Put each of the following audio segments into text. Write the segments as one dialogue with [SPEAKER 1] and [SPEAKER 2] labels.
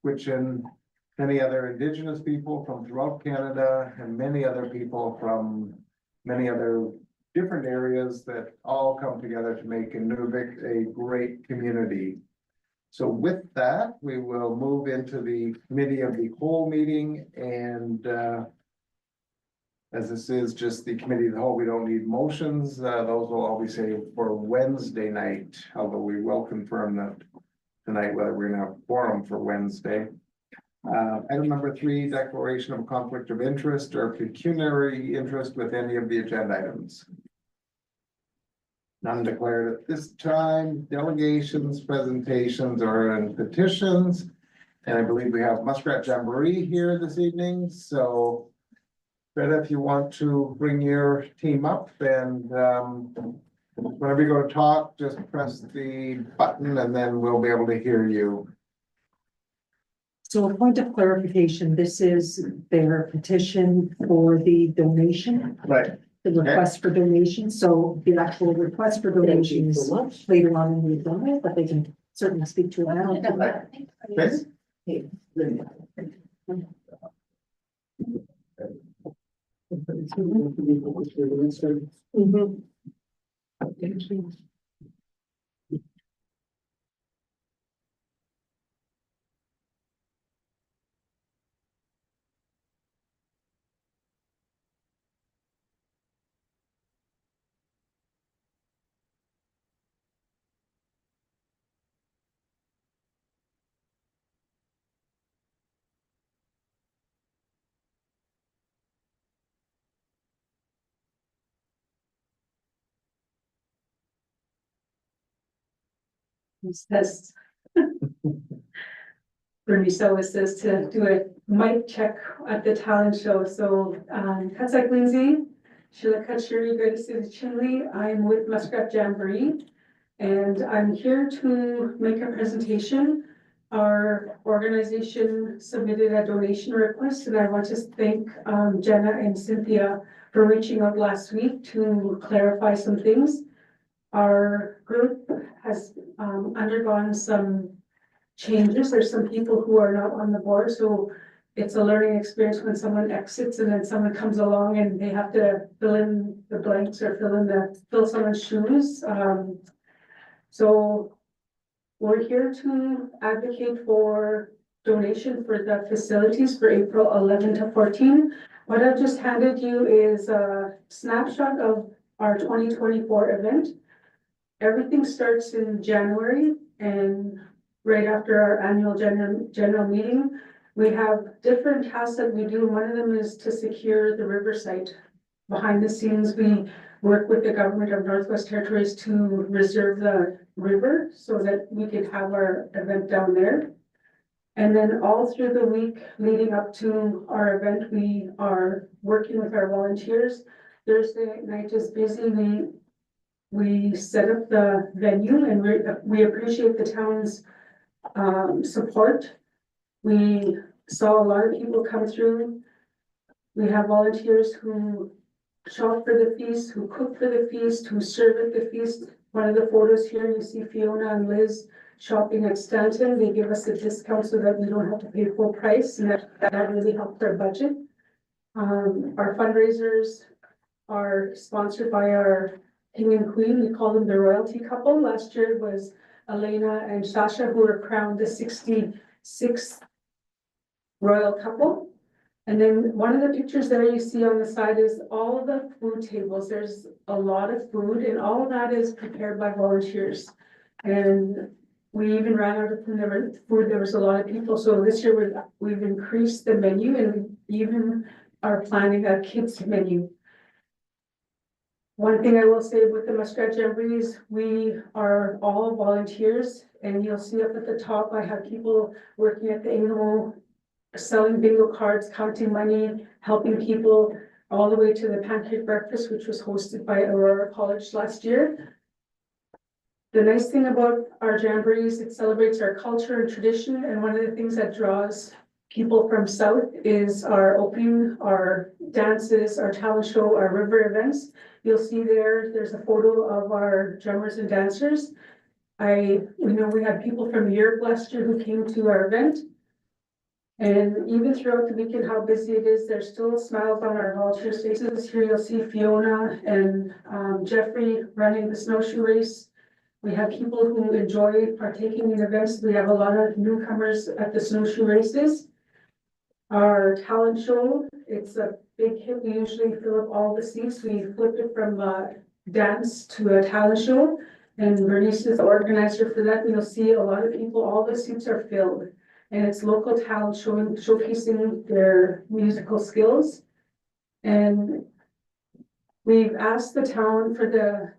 [SPEAKER 1] which in many other Indigenous people from throughout Canada and many other people from many other different areas that all come together to make Inuvik a great community. So with that, we will move into the committee of the whole meeting and as this is just the committee of the whole, we don't need motions. Those will all be saved for Wednesday night, although we will confirm that tonight whether we're gonna have a quorum for Wednesday. Item number 3, declaration of conflict of interest or pecuniary interest with any of the agenda items. None declared at this time. Delegations, presentations, or petitions. And I believe we have Muskrat Jamboree here this evening. So, Greta, if you want to bring your team up and whenever you go to talk, just press the button and then we'll be able to hear you.
[SPEAKER 2] So a point of clarification, this is their petition for the donation.
[SPEAKER 1] Right.
[SPEAKER 2] The request for donation, so the actual request for donation is later on in the agenda, but they can certainly speak to it now.
[SPEAKER 1] Yes.
[SPEAKER 2] Mhm.
[SPEAKER 3] Says Bernie so says to do a mic check at the talent show. So Katsak Lindsay, Sheila Kachuri, good to Chinley. I'm with Muskrat Jamboree and I'm here to make a presentation. Our organization submitted a donation request and I want to thank Jenna and Cynthia for reaching out last week to clarify some things. Our group has undergone some changes. There's some people who are not on the board, so it's a learning experience when someone exits and then someone comes along and they have to fill in the blanks or fill someone's shoes. So we're here to advocate for donation for the facilities for April 11 to 14. What I've just handed you is a snapshot of our 2024 event. Everything starts in January and right after our annual general meeting, we have different tasks that we do. One of them is to secure the river site. Behind the scenes, we work with the government of Northwest Territories to reserve the river so that we could have our event down there. And then all through the week leading up to our event, we are working with our volunteers. Thursday night is busy. We set up the venue and we appreciate the town's support. We saw a lot of people come through. We have volunteers who shop for the feast, who cook for the feast, who serve at the feast. One of the photos here, you see Fiona and Liz shopping at Stanton. They give us a discount so that we don't have to pay full price, and that really helped our budget. Our fundraisers are sponsored by our King and Queen. We call them the royalty couple. Last year it was Elena and Sasha, who were crowned the 66th royal couple. And then one of the pictures there you see on the side is all the food tables. There's a lot of food and all of that is prepared by volunteers. And we even ran out of food. There was a lot of people. So this year we've increased the menu and we even are planning a kids menu. One thing I will say with the Muskrat Jamborees, we are all volunteers and you'll see up at the top, I have people working at the annual, selling bingo cards, counting money, helping people all the way to the pancake breakfast, which was hosted by Aurora College last year. The nice thing about our Jamborees, it celebrates our culture and tradition. And one of the things that draws people from South is our opening, our dances, our talent show, our river events. You'll see there's a photo of our drummers and dancers. we know we had people from Europe last year who came to our event. And even throughout the weekend, how busy it is, there's still smiles on our volunteers' faces. Here you'll see Fiona and Jeffrey running the snowshoe race. We have people who enjoy partaking in events. We have a lot of newcomers at the snowshoe races. Our talent show, it's a big hit. We usually fill up all the seats. We flipped it from dance to a talent show. And Bernice is the organizer for that. You'll see a lot of people, all the seats are filled. And it's local talent showcasing their musical skills. And we've asked the town for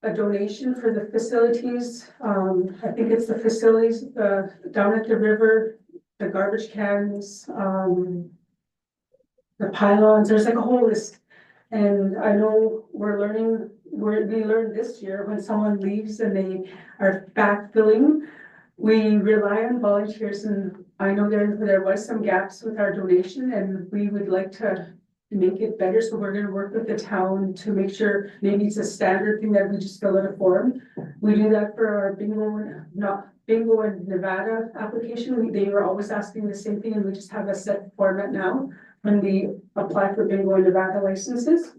[SPEAKER 3] a donation for the facilities. I think it's the facilities down at the river, the garbage cans, the pylons, there's like a whole list. And I know we learned this year when someone leaves and they are backfilling, we rely on volunteers, and I know there was some gaps with our donation, and we would like to make it better. So we're gonna work with the town to make sure, maybe it's a standard thing that we just fill out a form. We do that for our bingo and Nevada application. They were always asking the same thing, and we just have a set format now when we apply for bingo and Nevada licenses.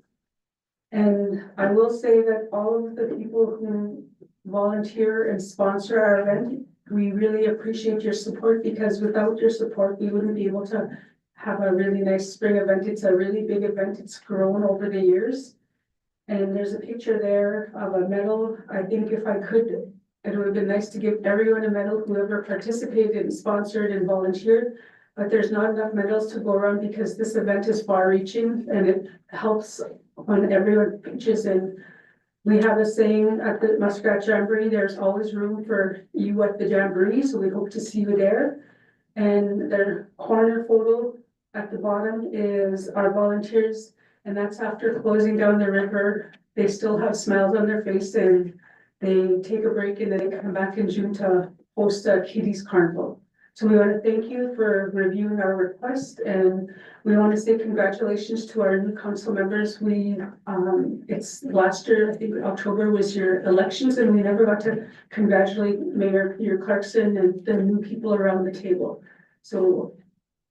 [SPEAKER 3] And I will say that all of the people who volunteer and sponsor our event, we really appreciate your support, because without your support, we wouldn't be able to have a really nice spring event. It's a really big event. It's grown over the years. And there's a picture there of a medal. I think if I could, it would have been nice to give everyone a medal, whoever participated and sponsored and volunteered. But there's not enough medals to go around, because this event is far reaching and it helps when everyone pitches in. We have a saying at the Muskrat Jamboree, there's always room for you at the Jamboree, so we hope to see you there. And their corner photo at the bottom is our volunteers, and that's after closing down the river. They still have smiles on their face, and they take a break and then they come back in June to host a kiddies carnival. So we want to thank you for reviewing our request, and we want to say congratulations to our new council members. It's last year, I think October was your elections, and we never got to congratulate Mayor Peter Clarkson and the new people around the table. So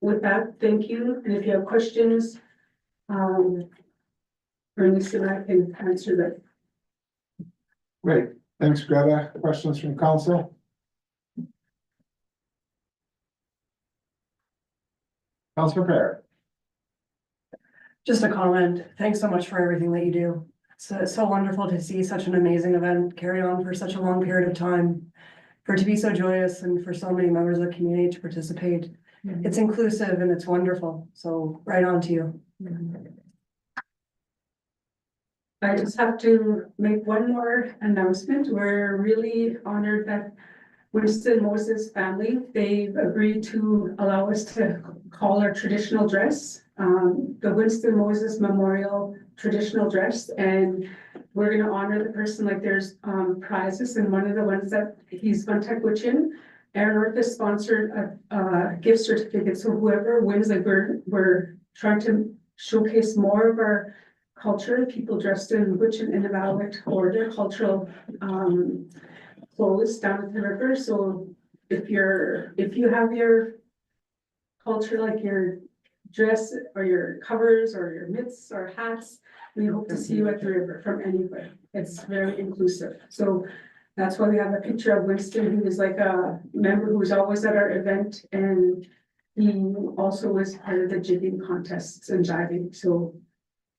[SPEAKER 3] with that, thank you. And if you have questions, Bernice and I can answer them.
[SPEAKER 1] Great, thanks, Greta. Questions from council? Councilor Perry.
[SPEAKER 4] Just a comment. Thanks so much for everything that you do. It's so wonderful to see such an amazing event carry on for such a long period of time. For it to be so joyous and for so many members of the community to participate. It's inclusive and it's wonderful. So right on to you.
[SPEAKER 3] I just have to make one more announcement. We're really honored that Winston Moses family, they've agreed to allow us to call our traditional dress, the Winston Moses Memorial Traditional Dress. And we're gonna honor the person, like there's prizes, and one of the ones that he's Vantakwichin. Aaron North has sponsored a gift certificate. So whoever wins, like we're trying to showcase more of our culture, people dressed in Wichin and Inuvic or their cultural clothes down at the river. So if you have your culture, like your dress or your covers or your mitts or hats, we hope to see you at the river from anywhere. It's very inclusive. So that's why we have a picture of Winston, who is like a member who was always at our event, and he also was part of the jigging contests and jiving. So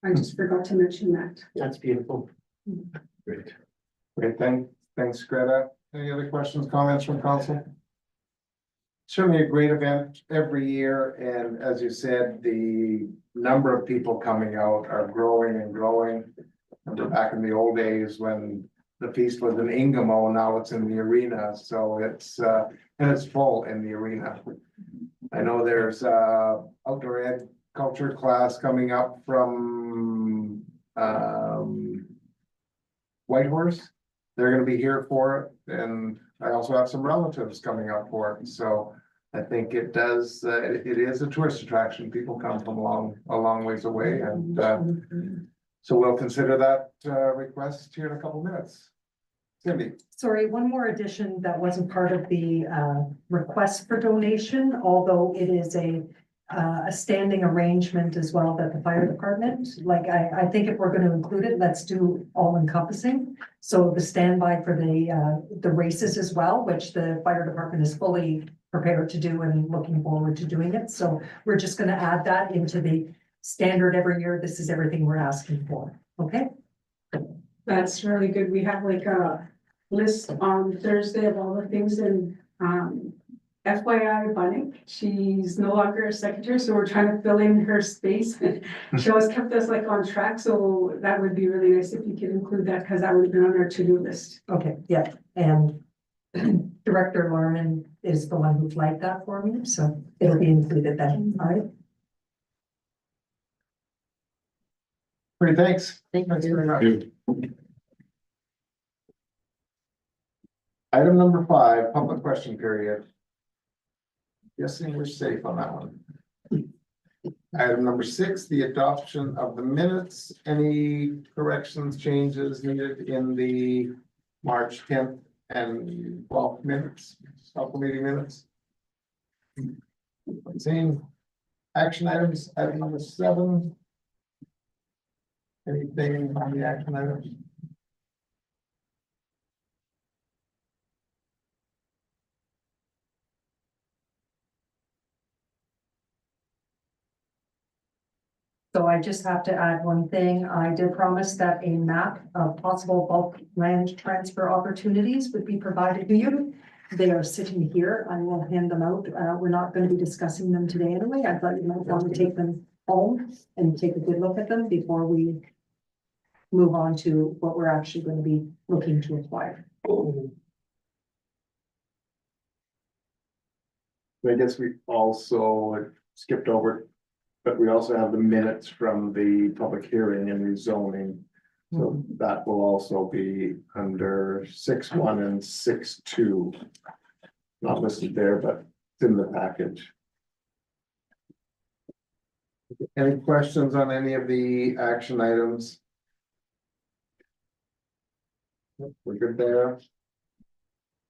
[SPEAKER 3] I just forgot to mention that.
[SPEAKER 5] That's beautiful.
[SPEAKER 1] Great. Great, thanks, Greta. Any other questions, comments from council? Certainly a great event every year, and as you said, the number of people coming out are growing and growing. Remember back in the old days when the feast was in Ingamo, now it's in the arena, so it's and it's full in the arena. I know there's outdoor ed culture class coming up from Whitehorse. They're gonna be here for it, and I also have some relatives coming up for it, so I think it does, it is a tourist attraction. People come from a long ways away, and so we'll consider that request here in a couple minutes. Cindy,
[SPEAKER 2] Sorry, one more addition that wasn't part of the request for donation, although it is a standing arrangement as well that the fire department, like I think if we're going to include it, let's do all encompassing. So the standby for the races as well, which the fire department is fully prepared to do and looking forward to doing it. So we're just going to add that into the standard every year. This is everything we're asking for. Okay?
[SPEAKER 3] That's really good. We have like a list on Thursday of all the things and, FYI, Bunnick, she's no longer a secretary, so we're trying to fill in her space. She always kept us like on track, so that would be really nice if you could include that, because that would have been on our to-do list.
[SPEAKER 2] Okay, yeah, and Director Lorman is the one who flagged that for me, so it'll be included then, all right?
[SPEAKER 1] great, thanks.
[SPEAKER 2] Thank
[SPEAKER 1] Thanks
[SPEAKER 2] you.
[SPEAKER 1] very much. Item number 5, public question period. Guessing we're safe on that one. Item number 6, the adoption of the minutes. Any corrections, changes needed in the March 10th and 12th minutes, couple meeting minutes? Same. Action items, item number 7. Anything on the action items?
[SPEAKER 2] So I just have to add one thing. I did promise that a map of possible bulk land transfer opportunities would be provided to you. They are sitting here. I will hand them out. We're not going to be discussing them today anyway. I thought you might want to take them home and take a good look at them before we move on to what we're actually going to be looking to acquire.
[SPEAKER 1] I guess we also skipped over, but we also have the minutes from the public hearing and rezoning. So that will also be under 6.1 and 6.2. Not listed there, but it's in the package. Any questions on any of the action items? We're good there.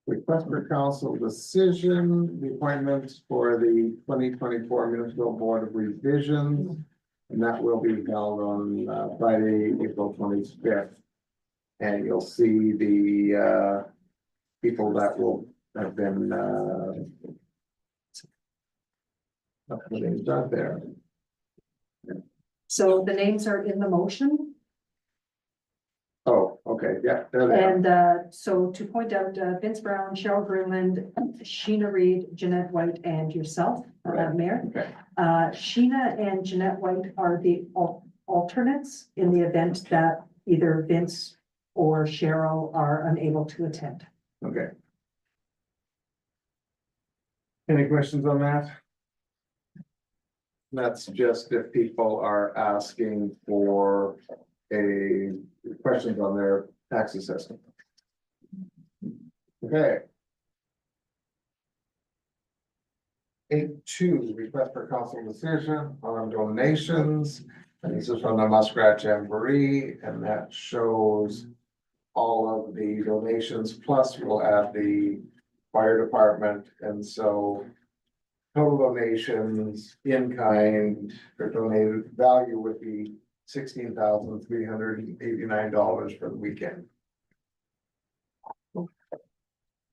[SPEAKER 1] Request for council decision, the appointments for the 2024 Municipal Board of Revision. And that will be held on Friday, April 25th. And you'll see the people that will have been names out there.
[SPEAKER 2] So the names are in the motion.
[SPEAKER 1] Oh, okay, yeah, there they are.
[SPEAKER 2] And so to point out, Vince Brown, Cheryl Greenland, Sheena Reed, Jeanette White, and yourself,
[SPEAKER 1] Right.
[SPEAKER 2] Mayor.
[SPEAKER 1] Okay,
[SPEAKER 2] Sheena and Jeanette White are the alternates in the event that either Vince or Cheryl are unable to attend.
[SPEAKER 1] okay. Any questions on that? That's just if people are asking for questions on their tax assessment. Okay. 8.2, request for council decision on donations. And this is from the Muskrat Jamboree, and that shows all of the donations, plus we'll add the fire department, and so total donations in kind or donated value would be $16,389 for the weekend.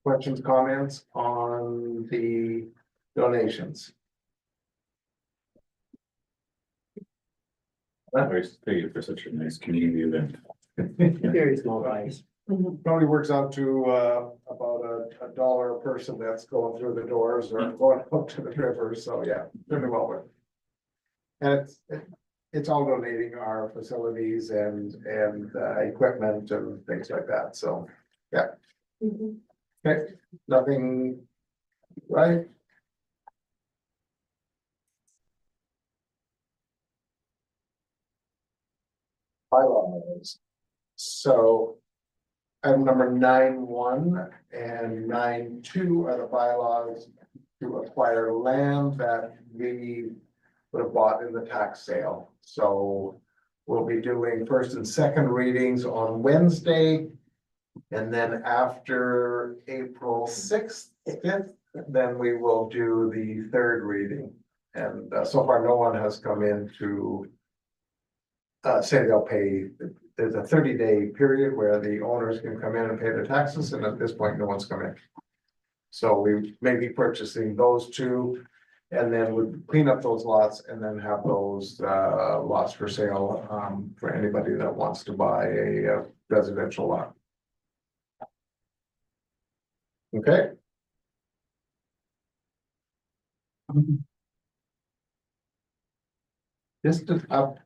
[SPEAKER 1] Questions, comments on the donations?
[SPEAKER 5] I always thank you for such a nice community event.
[SPEAKER 6] Very small guys.
[SPEAKER 1] Probably works out to about $1 a person that's going through the doors or going up to the river, so yeah, really well worth it. And it's all donating our facilities and equipment and things like that, so, yeah. Okay, nothing, right? Bylaws. So item number 9.1 and 9.2 are the bylaws to acquire land that we would have bought in the tax sale. So we'll be doing first and second readings on Wednesday. And then after April 6th, 5th, then we will do the third reading. And so far, no one has come in to say they'll pay. There's a 30-day period where the owners can come in and pay their taxes, and at this point, no one's come in. So we may be purchasing those two, and then we clean up those lots and then have those lots for sale for anybody that wants to buy a residential lot. Okay. Just up.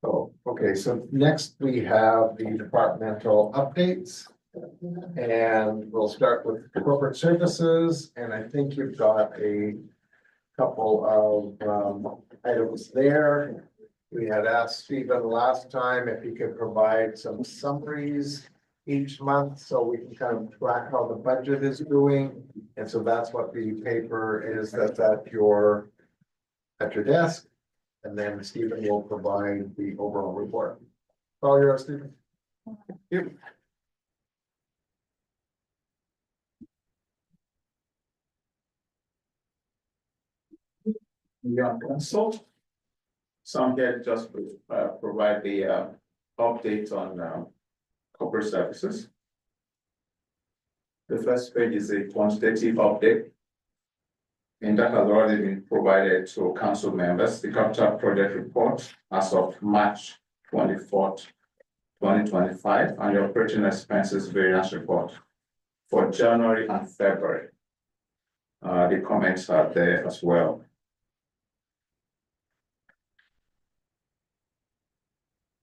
[SPEAKER 1] Oh, okay, so next we have the departmental updates. And we'll start with corporate services, and I think you've got a couple of items there. We had asked Stephen last time if he could provide some summaries each month, so we can kind of track how the budget is doing. And so that's what the paper is, that's at your desk. And then Stephen will provide the overall report. All yours, Stephen. Yep.
[SPEAKER 5] Yeah, consult. So I'm here just to provide the update on corporate services. The first page is a quantitative update. And that has already been provided to council members. The capital project report as of March 24th, 2025, and the operating expenses variance report for January and February. The comments are there as well.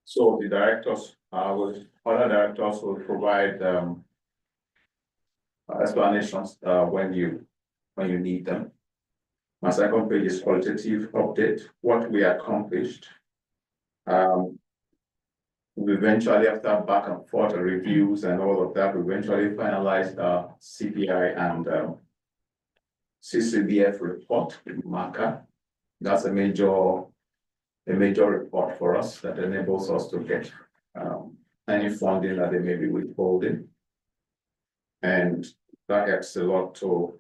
[SPEAKER 5] So the directors, other directors will provide explanations when you need them. My second page is qualitative update, what we accomplished. We eventually, after back and forth reviews and all of that, we eventually finalized our CPI and CCBF report with marker. That's a major report for us that enables us to get any funding that they may be withholding. And that helps a lot to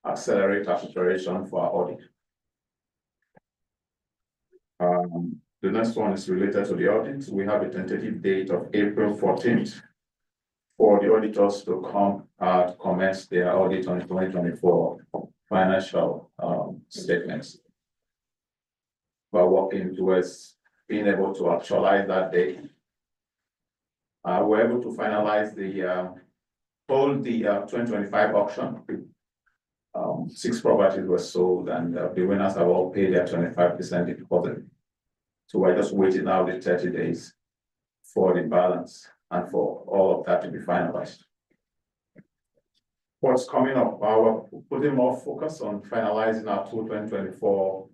[SPEAKER 5] accelerate our preparation for our audit. The next one is related to the audit. We have a tentative date of April 14th for the auditors to come to commence their audit on 2024 financial statements. We're working towards being able to actualize that date. We're able to finalize the 2025 auction. 6 properties were sold, and the winners have all paid their 25% deposit. So we're just waiting now the 30 days for the balance and for all of that to be finalized. What's coming up? We're putting more focus on finalizing our 2024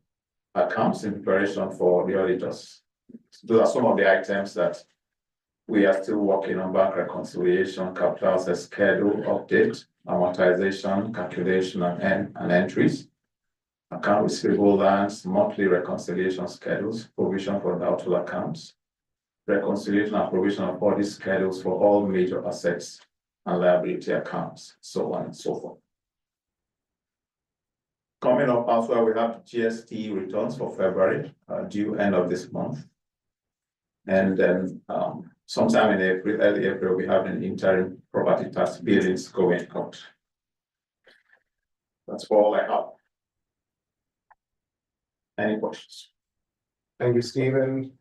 [SPEAKER 5] accounts in preparation for the auditors. Those are some of the items that we are still working on: bank reconciliation, capital asset schedule update, amortization, calculation and entries, account receivable lands, monthly reconciliation schedules, provision for doubtful accounts, reconciliation and provision of audit schedules for all major assets and liability accounts, so on and so forth. Coming up as well, we have GST returns for February, due end of this month. And then sometime in April, early April, we have an interim property tax billings going out. That's all I have. Any questions?
[SPEAKER 1] Thank you, Stephen.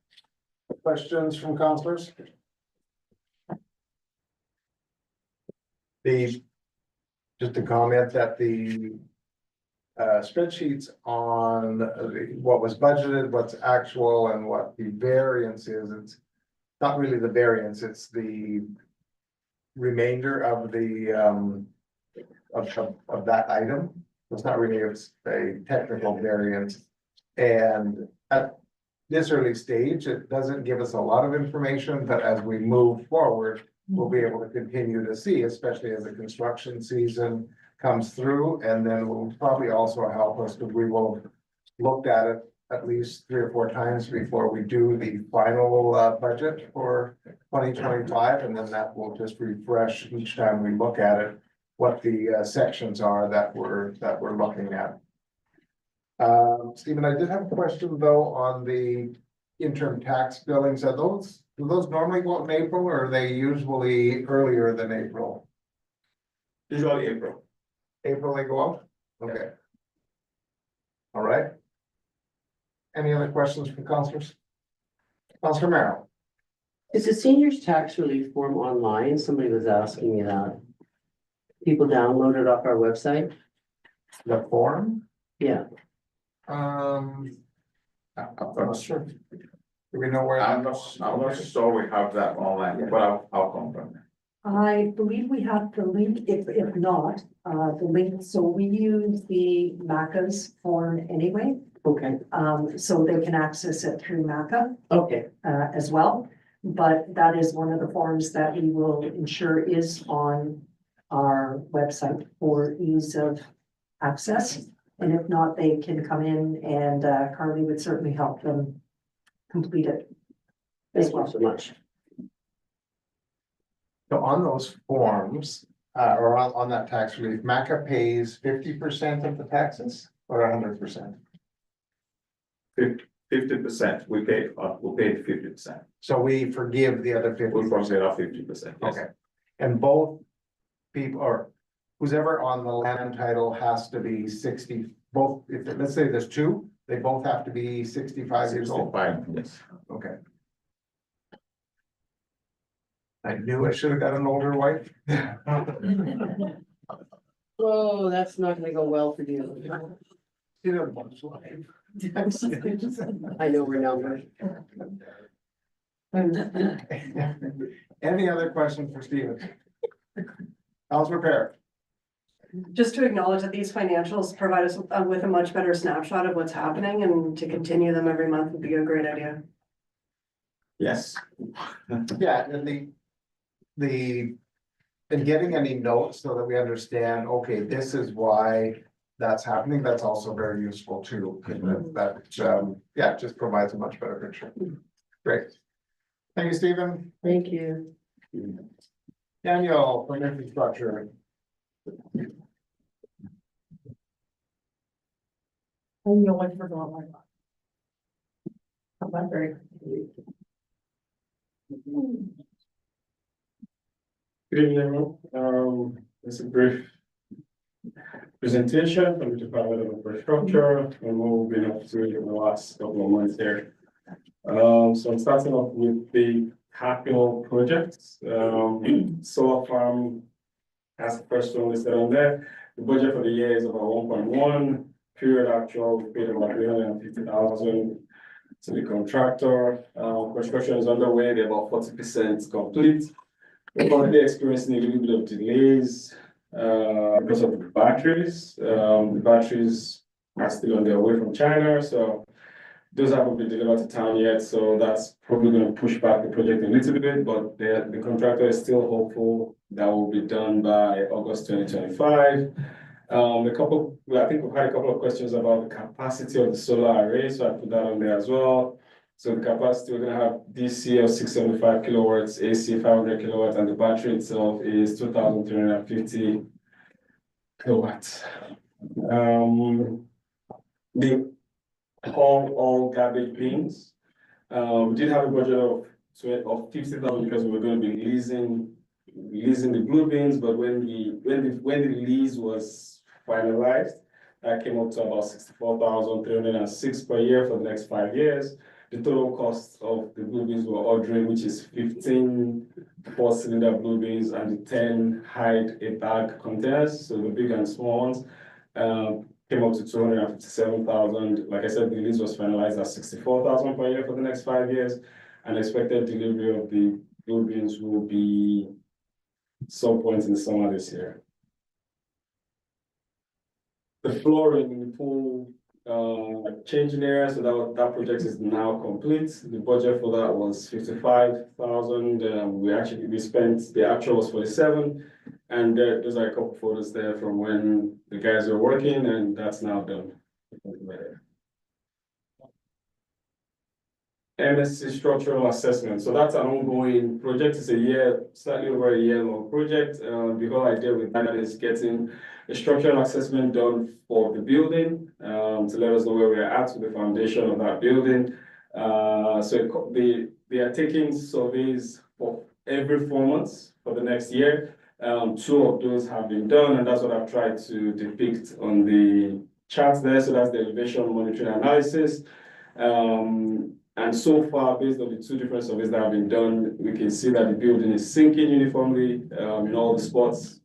[SPEAKER 1] Questions from councilors? Just to comment that the spreadsheets on what was budgeted, what's actual, and what the variance is, it's not really the variance, it's the remainder of the of that item. It's not really a technical variance. And at this early stage, it doesn't give us a lot of information, but as we move forward, we'll be able to continue to see, especially as the construction season comes through. And then will probably also help us, because we will look at it at least 3 or 4 times before we do the final budget for 2025, and then that will just refresh each time we look at it, what the sections are that we're looking at. Stephen, I did have a question though on the interim tax billings. Do those normally go out in April, or are they usually earlier than April?
[SPEAKER 5] Usually April.
[SPEAKER 1] April they go out? Okay. All right. Any other questions from councilors? Councilor Merrill?
[SPEAKER 6] Is the seniors tax relief form online? Somebody was asking me that. People download it off our website?
[SPEAKER 1] The form?
[SPEAKER 6] Yeah,
[SPEAKER 1] I'm not sure. Do we know where?
[SPEAKER 5] I'm not sure we have that online, but I'll confirm.
[SPEAKER 2] I believe we have the link, if not, the link, so we use the MACA's form anyway.
[SPEAKER 6] okay,
[SPEAKER 2] So they can access it through MACA,
[SPEAKER 6] okay,
[SPEAKER 2] as well. But that is one of the forms that we will ensure is on our website for ease of access. And if not, they can come in and, Carly would certainly help them complete it.
[SPEAKER 6] thank you so much.
[SPEAKER 1] So on those forms, or on that tax relief, MACA pays 50% of the taxes or 100%?
[SPEAKER 5] 50%, we paid 50%.
[SPEAKER 1] So we forgive the other
[SPEAKER 5] We
[SPEAKER 1] 50%.
[SPEAKER 5] forget our 50%. Yes.
[SPEAKER 1] Okay. And both people, or who's ever on the land title has to be 60, both, if, let's say there's two, they both have to be 65 years old?
[SPEAKER 5] 65, yes.
[SPEAKER 1] Okay. I knew I should have got an older wife.
[SPEAKER 6] Oh, that's not gonna go well for you.
[SPEAKER 1] She doesn't want to life.
[SPEAKER 6] I know we're numbered.
[SPEAKER 1] Any other questions for Stephen? Councilor Pair?
[SPEAKER 4] Just to acknowledge that these financials provide us with a much better snapshot of what's happening, and to continue them every month would be a great idea.
[SPEAKER 5] Yes.
[SPEAKER 1] Yeah, and getting any notes so that we understand, okay, this is why that's happening, that's also very useful too. Yeah, just provides a much better picture. Great. Thank you, Stephen.
[SPEAKER 6] Thank you.
[SPEAKER 1] Daniel, from infrastructure.
[SPEAKER 2] I know I forgot my. I'm not very.
[SPEAKER 7] Good evening, everyone. It's a brief presentation from the Department of Infrastructure and what we've been up to in the last couple of months here. So I'm starting off with the capital projects. Solar farm as the first one listed on there. The budget for the year is about 1.1. Period actual, we paid about 350,000 to the contractor. Construction is underway, they're about 40% complete. We're currently experiencing a little bit of delays because of the batteries. The batteries are still on their way from China, so those haven't been delivered to town yet. So that's probably going to push back the project a little bit, but the contractor is still hopeful that will be done by August 2025. I think we've had a couple of questions about the capacity of the solar array, so I put that on there as well. So the capacity, we're gonna have DC of 675 kilowatts, AC 500 kilowatts, and the battery itself is 2,350 kilowatts. The all garbage bins. We did have a budget of 50,000 because we were going to be leasing the blue bins, but when the lease was finalized, that came up to about 64,306 per year for the next 5 years. The total cost of the blue bins we're ordering, which is 15 4-cylinder blue bins and the 10 hide a bag containers, so the big and small ones, came up to 257,000. Like I said, the lease was finalized at 64,000 per year for the next 5 years, and expected delivery of the blue bins will be some point in the summer this year. The flooring in the pool changing area, so that project is now complete. The budget for that was 55,000. We spent, the actual was 47, and there's a couple photos there from when the guys were working, and that's now done. MSc structural assessment. So that's an ongoing project. It's a year, slightly over a year long project. The whole idea with that is getting a structural assessment done for the building, to let us know where we're at with the foundation of that building. They are taking surveys for every 4 months for the next year. 2 of those have been done, and that's what I've tried to depict on the chart there. So that's the elevation monitoring analysis. And so far, based on the 2 different surveys that have been done, we can see that the building is sinking uniformly in all the spots.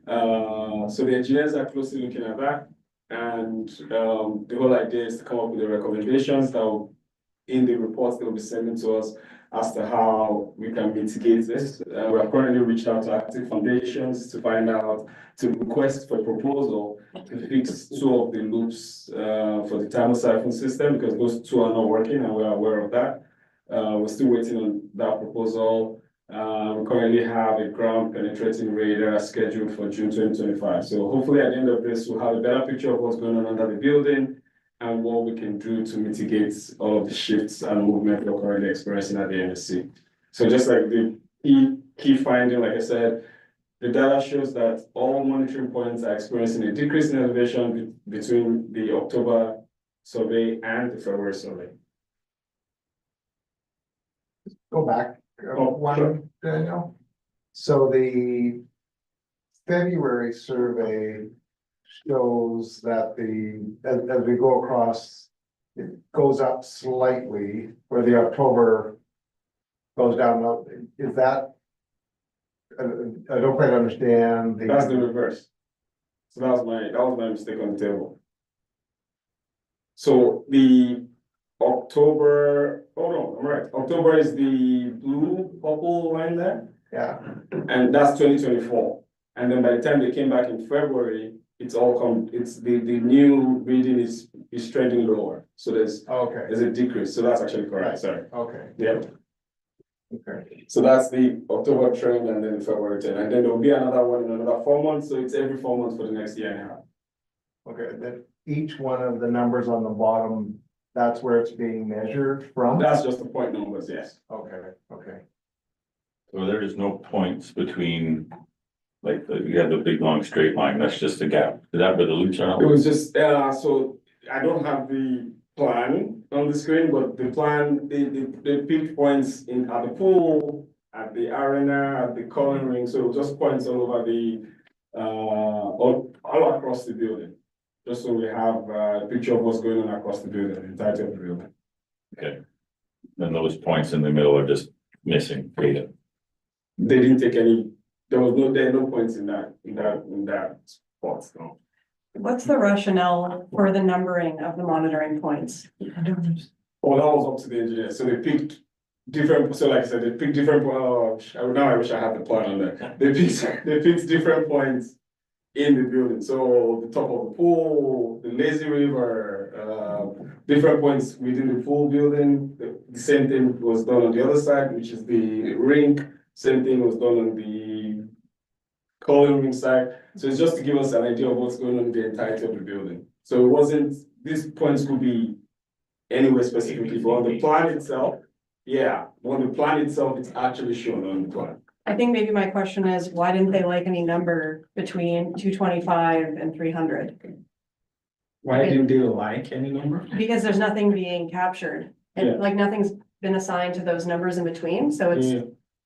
[SPEAKER 7] So the engineers are closely looking at that. And the whole idea is to come up with the recommendations that will, in the reports they will be sending to us as to how we can mitigate this. We have currently reached out to Active Foundations to find out, to request for proposal to fix 2 of the loops for the thermosiphon system, because those 2 are not working and we're aware of that. We're still waiting on that proposal. We currently have a ground penetrating radar scheduled for June 2025. So hopefully at the end of this, we'll have a better picture of what's going on under the building and what we can do to mitigate all of the shifts and movement we're currently experiencing at the MSC. So just like the key finding, like I said, the data shows that all monitoring points are experiencing a decrease in elevation between the October survey and the February survey.
[SPEAKER 1] Go back
[SPEAKER 7] Oh,
[SPEAKER 1] one,
[SPEAKER 7] sure.
[SPEAKER 1] Daniel. So the February survey shows that as we go across, it goes up slightly, where the October goes down. Now, is that? I don't quite understand
[SPEAKER 7] That's the reverse. So that was my mistake on the table. So the October, oh no, I'm right. October is the blue purple line there,
[SPEAKER 1] yeah,
[SPEAKER 7] and that's 2024. And then by the time they came back in February, it's the new reading is trending lower. So there's
[SPEAKER 1] okay,
[SPEAKER 7] a decrease. So that's actually correct.
[SPEAKER 1] Right.
[SPEAKER 7] Sorry.
[SPEAKER 1] okay,
[SPEAKER 7] Yeah.
[SPEAKER 1] okay.
[SPEAKER 7] So that's the October trend and then the February trend. And then there'll be another one in another 4 months. So it's every 4 months for the next year and a half.
[SPEAKER 1] Okay, then each one of the numbers on the bottom, that's where it's being measured from?
[SPEAKER 7] That's just the point numbers, yes.
[SPEAKER 1] Okay, okay.
[SPEAKER 8] So there is no points between, like, you have the big long straight line, that's just a gap. Is that where the loops are?
[SPEAKER 7] It was just, so I don't have the plan on the screen, but the plan, they picked points at the pool, at the arena, at the coloring ring, so just points all over all across the building. Just so we have a picture of what's going on across the building, the entirety of the building.
[SPEAKER 8] Okay. And those points in the middle are just missing data.
[SPEAKER 7] They didn't take any, there are no points in that spot, no.
[SPEAKER 4] What's the rationale for the numbering of the monitoring points?
[SPEAKER 7] Well, that was up to the engineer, so they picked different, so like I said, they picked different, now I wish I had the plan on there. They picked different points in the building, so the top of the pool, the lazy river, different points within the pool building. The same thing was done on the other side, which is the rink, same thing was done on the coloring ring side. So it's just to give us an idea of what's going on in the entirety of the building. So it wasn't, these points could be anywhere specifically, but on the plan itself, yeah, on the plan itself, it's actually shown on the plan.
[SPEAKER 4] I think maybe my question is, why didn't they like any number between 225 and 300?
[SPEAKER 9] Why didn't they like any number?
[SPEAKER 4] Because there's nothing being captured,
[SPEAKER 7] Yeah.
[SPEAKER 4] and like nothing's been assigned to those numbers in between, so
[SPEAKER 7] Yeah.
[SPEAKER 4] it's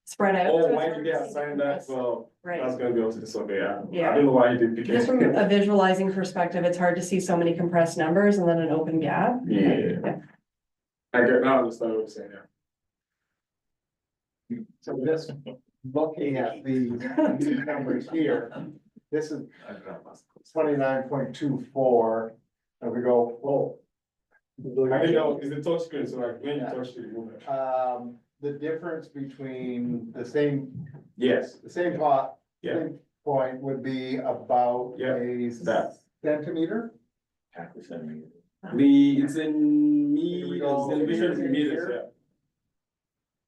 [SPEAKER 4] spread out.
[SPEAKER 7] Oh,
[SPEAKER 4] so it's
[SPEAKER 7] why
[SPEAKER 4] hard
[SPEAKER 7] did
[SPEAKER 4] to
[SPEAKER 7] they
[SPEAKER 4] see
[SPEAKER 7] assign
[SPEAKER 4] the
[SPEAKER 7] that?
[SPEAKER 4] difference.
[SPEAKER 7] Well,
[SPEAKER 4] Right.
[SPEAKER 7] that's gonna be up to the surveyor.
[SPEAKER 4] Yeah.
[SPEAKER 7] I don't know why he did pick
[SPEAKER 4] Just from
[SPEAKER 7] it.
[SPEAKER 4] a visualizing perspective, it's hard to see so many compressed numbers and then an open gap.
[SPEAKER 7] Yeah. I now understand what you're saying, yeah.
[SPEAKER 1] So this, looking at these numbers here, this is 29.24, and we go, whoa.
[SPEAKER 7] I didn't know, it's a touch screen, so like when you touch it, you move it.
[SPEAKER 1] The difference between the same
[SPEAKER 7] Yes,
[SPEAKER 1] pot,
[SPEAKER 7] yeah,
[SPEAKER 1] same point would be about
[SPEAKER 7] Yeah,
[SPEAKER 1] a
[SPEAKER 7] that.
[SPEAKER 1] centimeter.
[SPEAKER 7] it's in
[SPEAKER 1] Here we go.
[SPEAKER 7] meters, in meters,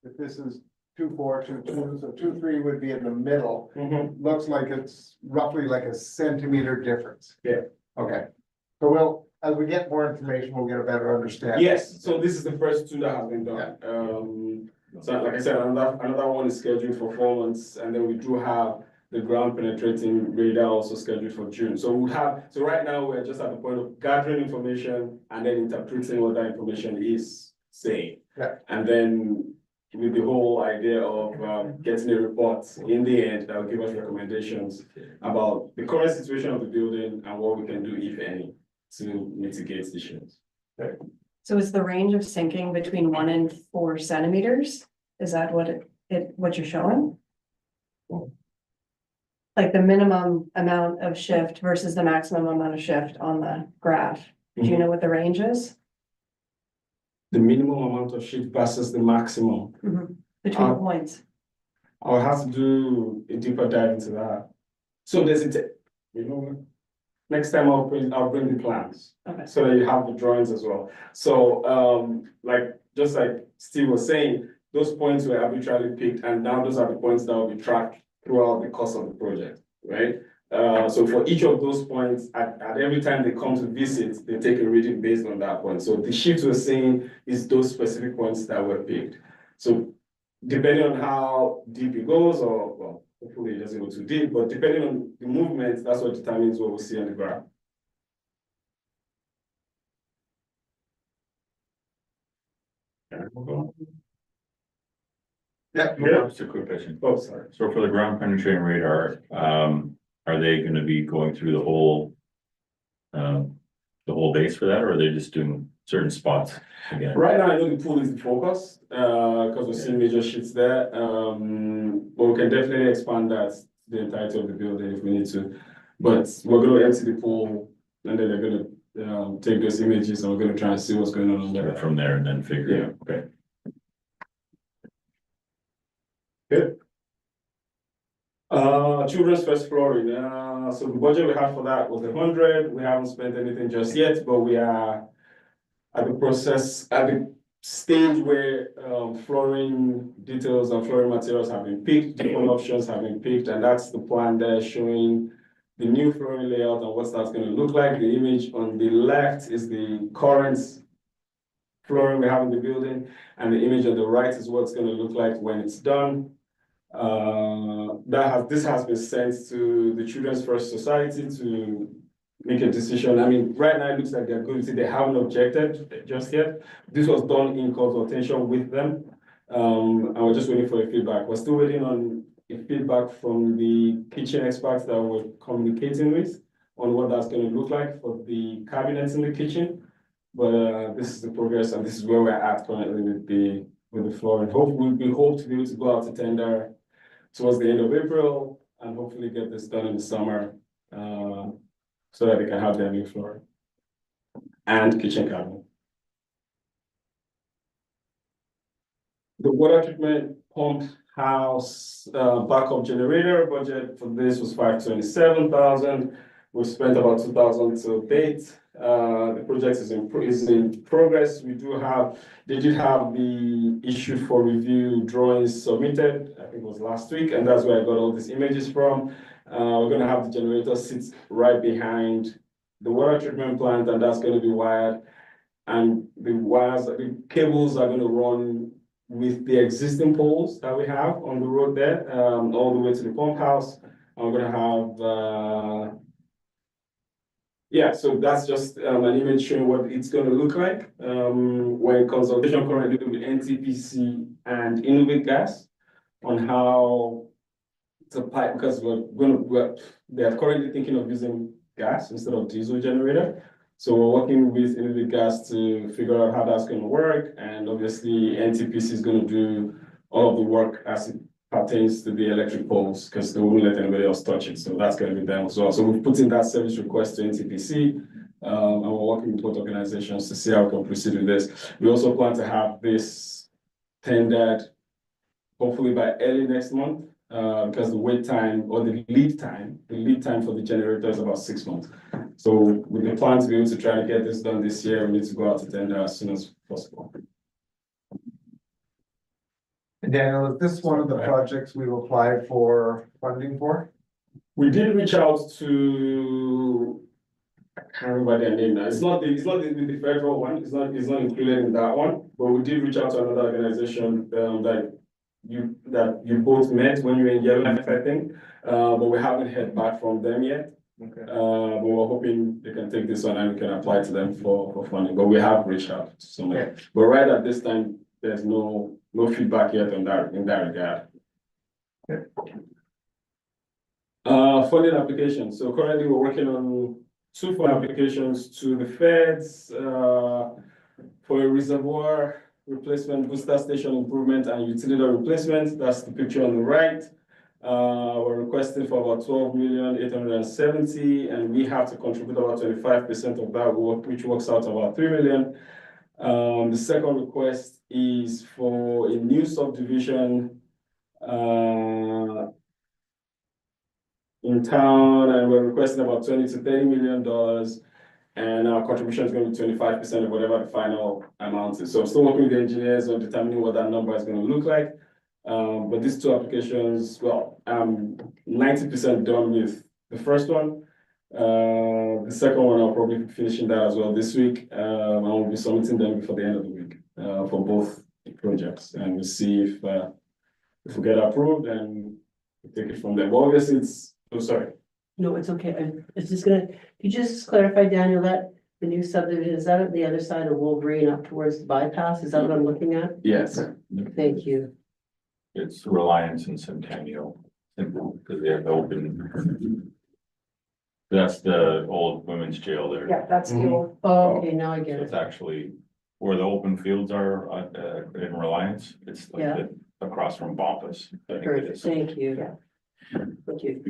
[SPEAKER 1] If this is 2.422, so 2.3 would be in the middle.
[SPEAKER 7] yeah. Mhm.
[SPEAKER 1] Looks like it's roughly like a centimeter difference.
[SPEAKER 7] Yeah.
[SPEAKER 1] Okay, so as we get more information, we'll get a better understanding.
[SPEAKER 7] Yes, so this is the first two that have been done. So like I said, another one is scheduled for 4 months, and then we do have the ground penetrating radar also scheduled for June. So so right now, we're just at the point of gathering information and then interpreting what that information is saying.
[SPEAKER 1] Yeah.
[SPEAKER 7] And then with the whole idea of getting a report in the end that will give us recommendations about the current situation of the building and what we can do, if any, to mitigate issues.
[SPEAKER 4] So is the range of sinking between 1 and 4 centimeters? Is that what you're showing? Like the minimum amount of shift versus the maximum amount of shift on the graph? Do you know what the range is?
[SPEAKER 7] The minimum amount of shift versus the maximum.
[SPEAKER 4] Between the points?
[SPEAKER 7] I'll have to do a deeper dive into that. So there's you know what? Next time I'll bring the plans.
[SPEAKER 4] Okay.
[SPEAKER 7] So that you have the drawings as well. So, just like Steve was saying, those points were arbitrarily picked, and now those are the points that will be tracked throughout the course of the project, right? So for each of those points, at every time they come to visit, they take a reading based on that point. So the shift we're seeing is those specific points that were picked. So depending on how deep it goes, or well, hopefully it doesn't go too deep, but depending on the movement, that's what determines what we see on the graph.
[SPEAKER 1] Yeah.
[SPEAKER 8] Just a quick question.
[SPEAKER 7] Oh, sorry.
[SPEAKER 8] So for the ground penetrating radar, are they gonna be going through the whole base for that, or are they just doing certain spots again?
[SPEAKER 7] Right now, I know the pool is the focus, because we're seeing major shifts there. But we can definitely expand that to the entirety of the building if we need to. But we're gonna empty the pool, and then they're gonna take those images, and we're gonna try and see what's going on there.
[SPEAKER 8] From there and then figure it out, okay.
[SPEAKER 7] Good. Children's first flooring, so the budget we had for that was 100. We haven't spent anything just yet, but we are at the stage where flooring details and flooring materials have been picked, different options have been picked, and that's the plan there showing the new flooring layout and what that's gonna look like. The image on the left is the current flooring we have in the building, and the image on the right is what it's gonna look like when it's done. This has been sent to the Children's First Society to make a decision. I mean, right now it looks like they're good. They haven't objected just yet. This was done in consultation with them. And we're just waiting for a feedback. We're still waiting on a feedback from the kitchen experts that we're communicating with on what that's going to look like for the cabinets in the kitchen. But this is the progress, and this is where we're at currently with the flooring. We hope to be able to go out to tender towards the end of April and hopefully get this done in the summer, so that they can have their new floor and kitchen cabinet. The water treatment pump house backup generator budget for this was 527,000. We've spent about 2,000 to date. The project is in progress. They did have the issue for review drawings submitted, I think it was last week, and that's where I got all these images from. We're gonna have the generator sit right behind the water treatment plant, and that's gonna be wired. And the cables are gonna run with the existing poles that we have on the road there, all the way to the pump house. And we're gonna have, so that's just an image showing what it's going to look like. We're in consultation currently with NTPC and Inuvik gas on how to pipe, because they're currently thinking of using gas instead of diesel generator. So we're working with Inuvik gas to figure out how that's going to work, and obviously NTPC is going to do all of the work as it pertains to the electric poles, because they won't let anybody else touch it. So that's going to be them as well. So we've put in that service request to NTPC, and we're working with both organizations to see how we can proceed with this. We also plan to have this tendered hopefully by early next month, because the wait time or the lead time for the generator is about 6 months. So with the plan to be able to try to get this done this year, we need to go out to tender as soon as possible.
[SPEAKER 1] Daniel, is this one of the projects we've applied for funding for?
[SPEAKER 7] We did reach out to I can't remember their name now. It's not the federal one. It's not included in that one. But we did reach out to another organization that you both met when you were in Yellowknife, I think. But we haven't heard back from them yet.
[SPEAKER 1] Okay.
[SPEAKER 7] But we're hoping they can take this one and we can apply to them for funding. But we have reached out to somebody.
[SPEAKER 1] Okay.
[SPEAKER 7] But right at this time, there's no feedback yet on that in that regard.
[SPEAKER 1] Okay.
[SPEAKER 7] Funding applications. So currently we're working on 2 funding applications to the feds for a reservoir replacement, booster station improvement, and utility replacement. That's the picture on the right. We're requesting for about 12,870,000, and we have to contribute about 25% of that, which works out to about 3 million. The second request is for a new subdivision in town, and we're requesting about $20 to $30 million. And our contribution is going to be 25% of whatever the final amount is. So I'm still working with the engineers on determining what that number is going to look like. But these 2 applications, well, I'm 90% done with the first one. The second one, I'll probably be finishing that as well this week. I will be submitting them before the end of the week for both projects, and we'll see if we get approved, and we'll take it from there. But obviously, it's sorry.
[SPEAKER 6] No, it's okay. It's just gonna, could you just clarify, Daniel, that the new subdivision, is that at the other side of Wolverine up towards the bypass? Is that what I'm looking at?
[SPEAKER 7] Yes.
[SPEAKER 6] Thank you.
[SPEAKER 8] It's Reliance and Centennial, because they have open. That's the old women's jail there.
[SPEAKER 2] Yeah, that's the old.
[SPEAKER 6] Oh, okay, now I
[SPEAKER 8] So
[SPEAKER 6] get
[SPEAKER 8] it's
[SPEAKER 6] it.
[SPEAKER 8] actually where the open fields are in Reliance. It's like
[SPEAKER 6] Yeah.
[SPEAKER 8] across from Bompus. I think it
[SPEAKER 6] Perfect,
[SPEAKER 8] is.
[SPEAKER 6] thank you. Thank you.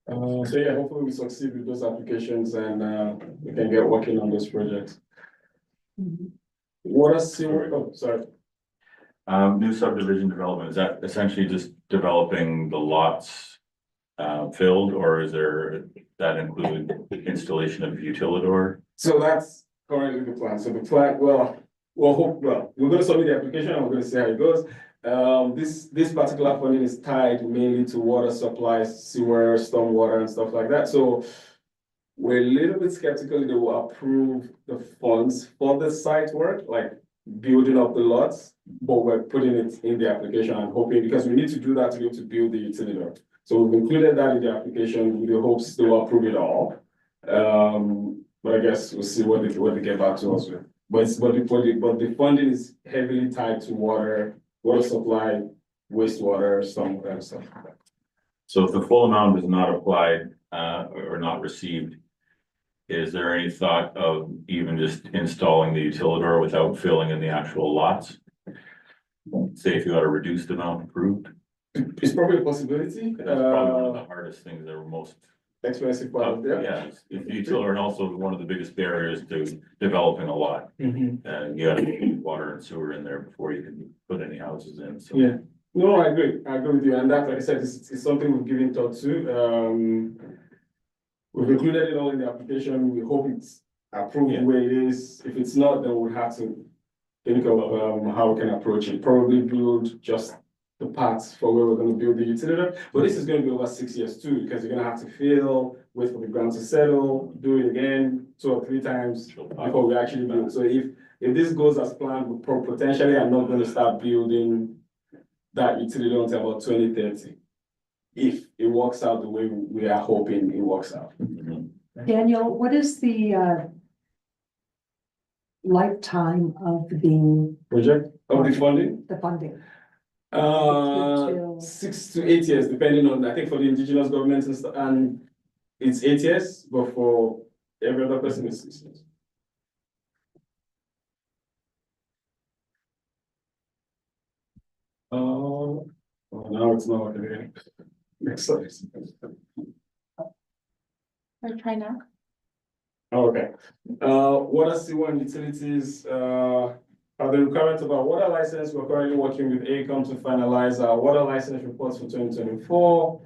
[SPEAKER 7] So yeah, hopefully we succeed with those applications, and we can get working on those projects. Water sewer, oh, sorry.
[SPEAKER 8] New subdivision development, is that essentially just developing the lots filled, or is that include installation of utilidor?
[SPEAKER 7] So that's currently the plan. So the plan, well, we're gonna submit the application and we're gonna see how it goes. This particular funding is tied mainly to water supplies, sewer, stormwater and stuff like that. So we're a little bit skeptical they will approve the funds for the site work, like building up the lots, but we're putting it in the application and hoping, because we need to do that to be able to build the utility. So we've included that in the application with the hopes they will approve it all. But I guess we'll see what they get back to us with. But the funding is heavily tied to water supply, wastewater, stormwater and stuff like that.
[SPEAKER 8] So if the full amount is not applied or not received, is there any thought of even just installing the utilidor without filling in the actual lots? Say if you got a reduced amount approved?
[SPEAKER 7] It's probably a possibility.
[SPEAKER 8] That's probably one of the hardest things that are most.
[SPEAKER 7] Expensive part of it.
[SPEAKER 8] Yeah, if the utilidor, and also one of the biggest barriers to developing a lot. And you gotta get water and sewer in there before you can put any houses in, so.
[SPEAKER 7] Yeah, no, I agree with you, and that, like I said, is something we've given thought to. We've included it all in the application. We hope it's approved the way it is. If it's not, then we'll have to think of how we can approach it. Probably build just the parts for where we're going to build the utility. But this is going to be over 6 years too, because you're going to have to fill, wait for the ground to settle, do it again 2 or 3 times before we actually build. So if this goes as planned, we potentially are not going to start building that utility until about 2030. If it works out the way we are hoping it works out.
[SPEAKER 2] Daniel, what is the lifetime of the
[SPEAKER 7] Project of the funding?
[SPEAKER 2] funding?
[SPEAKER 7] 6 to 8 years, depending on, I think for the indigenous governments and it's 8 years, but for every other person it's 6 years. Now it's not working again. Next slide.
[SPEAKER 3] I try now.
[SPEAKER 7] Okay. Water, sewer and utilities, are the requirements of our water license. We're currently working with AECOM to finalize our water license reports for 2024.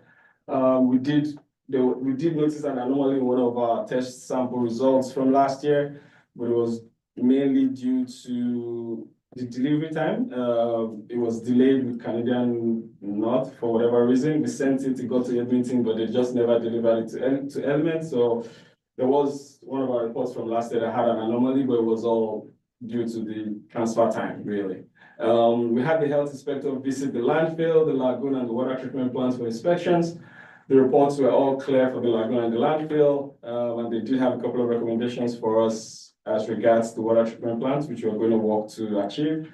[SPEAKER 7] We did notice an anomaly in one of our test sample results from last year, but it was mainly due to the delivery time. It was delayed with Canadian North for whatever reason. We sent it, it got to Edmonton, but they just never delivered it to Element. So there was one of our reports from last year that had an anomaly, but it was all due to the transfer time, really. We had the health inspector visit the landfill, the lagoon, and the water treatment plants for inspections. The reports were all clear for the lagoon and the landfill, and they did have a couple of recommendations for us as regards the water treatment plants, which we're going to work to achieve.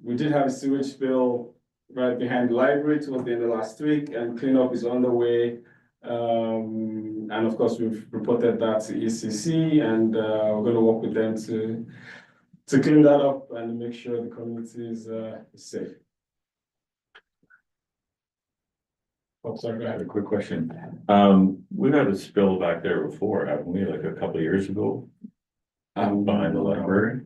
[SPEAKER 7] We did have a sewage spill right behind the library towards the end of last week, and cleanup is on the way. And of course, we've reported that to ECC, and we're going to work with them to clean that up and make sure the community is safe. Oh, sorry,
[SPEAKER 8] I have a quick question. We've had a spill back there before, haven't we? Like a couple of years ago, behind the library.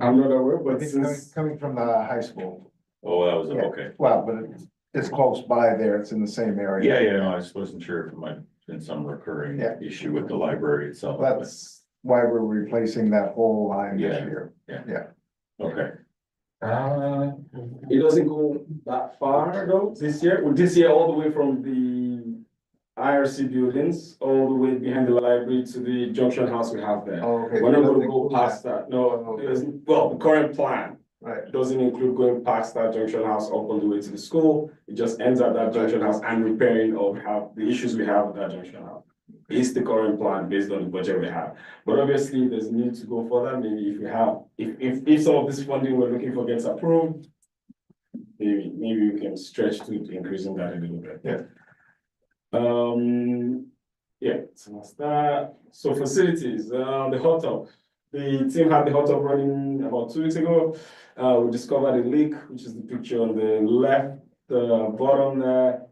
[SPEAKER 7] I'm not aware,
[SPEAKER 1] I
[SPEAKER 7] but
[SPEAKER 1] think
[SPEAKER 7] since
[SPEAKER 1] coming from the high school.
[SPEAKER 8] Oh, that was,
[SPEAKER 1] Yeah.
[SPEAKER 8] okay.
[SPEAKER 1] Well, but it's close by there. It's in the same area.
[SPEAKER 8] Yeah, no, I just wasn't sure if it might have been some recurring
[SPEAKER 1] Yeah.
[SPEAKER 8] issue with the library itself. but-
[SPEAKER 1] That's why we're replacing that whole line this
[SPEAKER 8] Yeah.
[SPEAKER 1] year.
[SPEAKER 8] Okay,
[SPEAKER 7] it doesn't go that far though this year. Well, this year all the way from the IRC buildings, all the way behind the library to the junction house we have there.
[SPEAKER 1] Oh, okay.
[SPEAKER 7] We're not gonna
[SPEAKER 1] Doesn't
[SPEAKER 7] go
[SPEAKER 1] include
[SPEAKER 7] past that. No, it doesn't. Well, the current plan
[SPEAKER 1] Right.
[SPEAKER 7] doesn't include going past that junction house up on the way to the school. It just ends at that junction house and repairing or have the issues we have with that junction house. Is the current plan based on the budget we have. But obviously, there's need to go further. Maybe if we have, if some of this funding we're looking for gets approved, maybe we can stretch to increasing that a little bit.
[SPEAKER 1] Yeah.
[SPEAKER 7] Yeah, so that's that. So facilities, the hot tub. The team had the hot tub running about 2 weeks ago. We discovered a leak, which is the picture on the left, bottom there.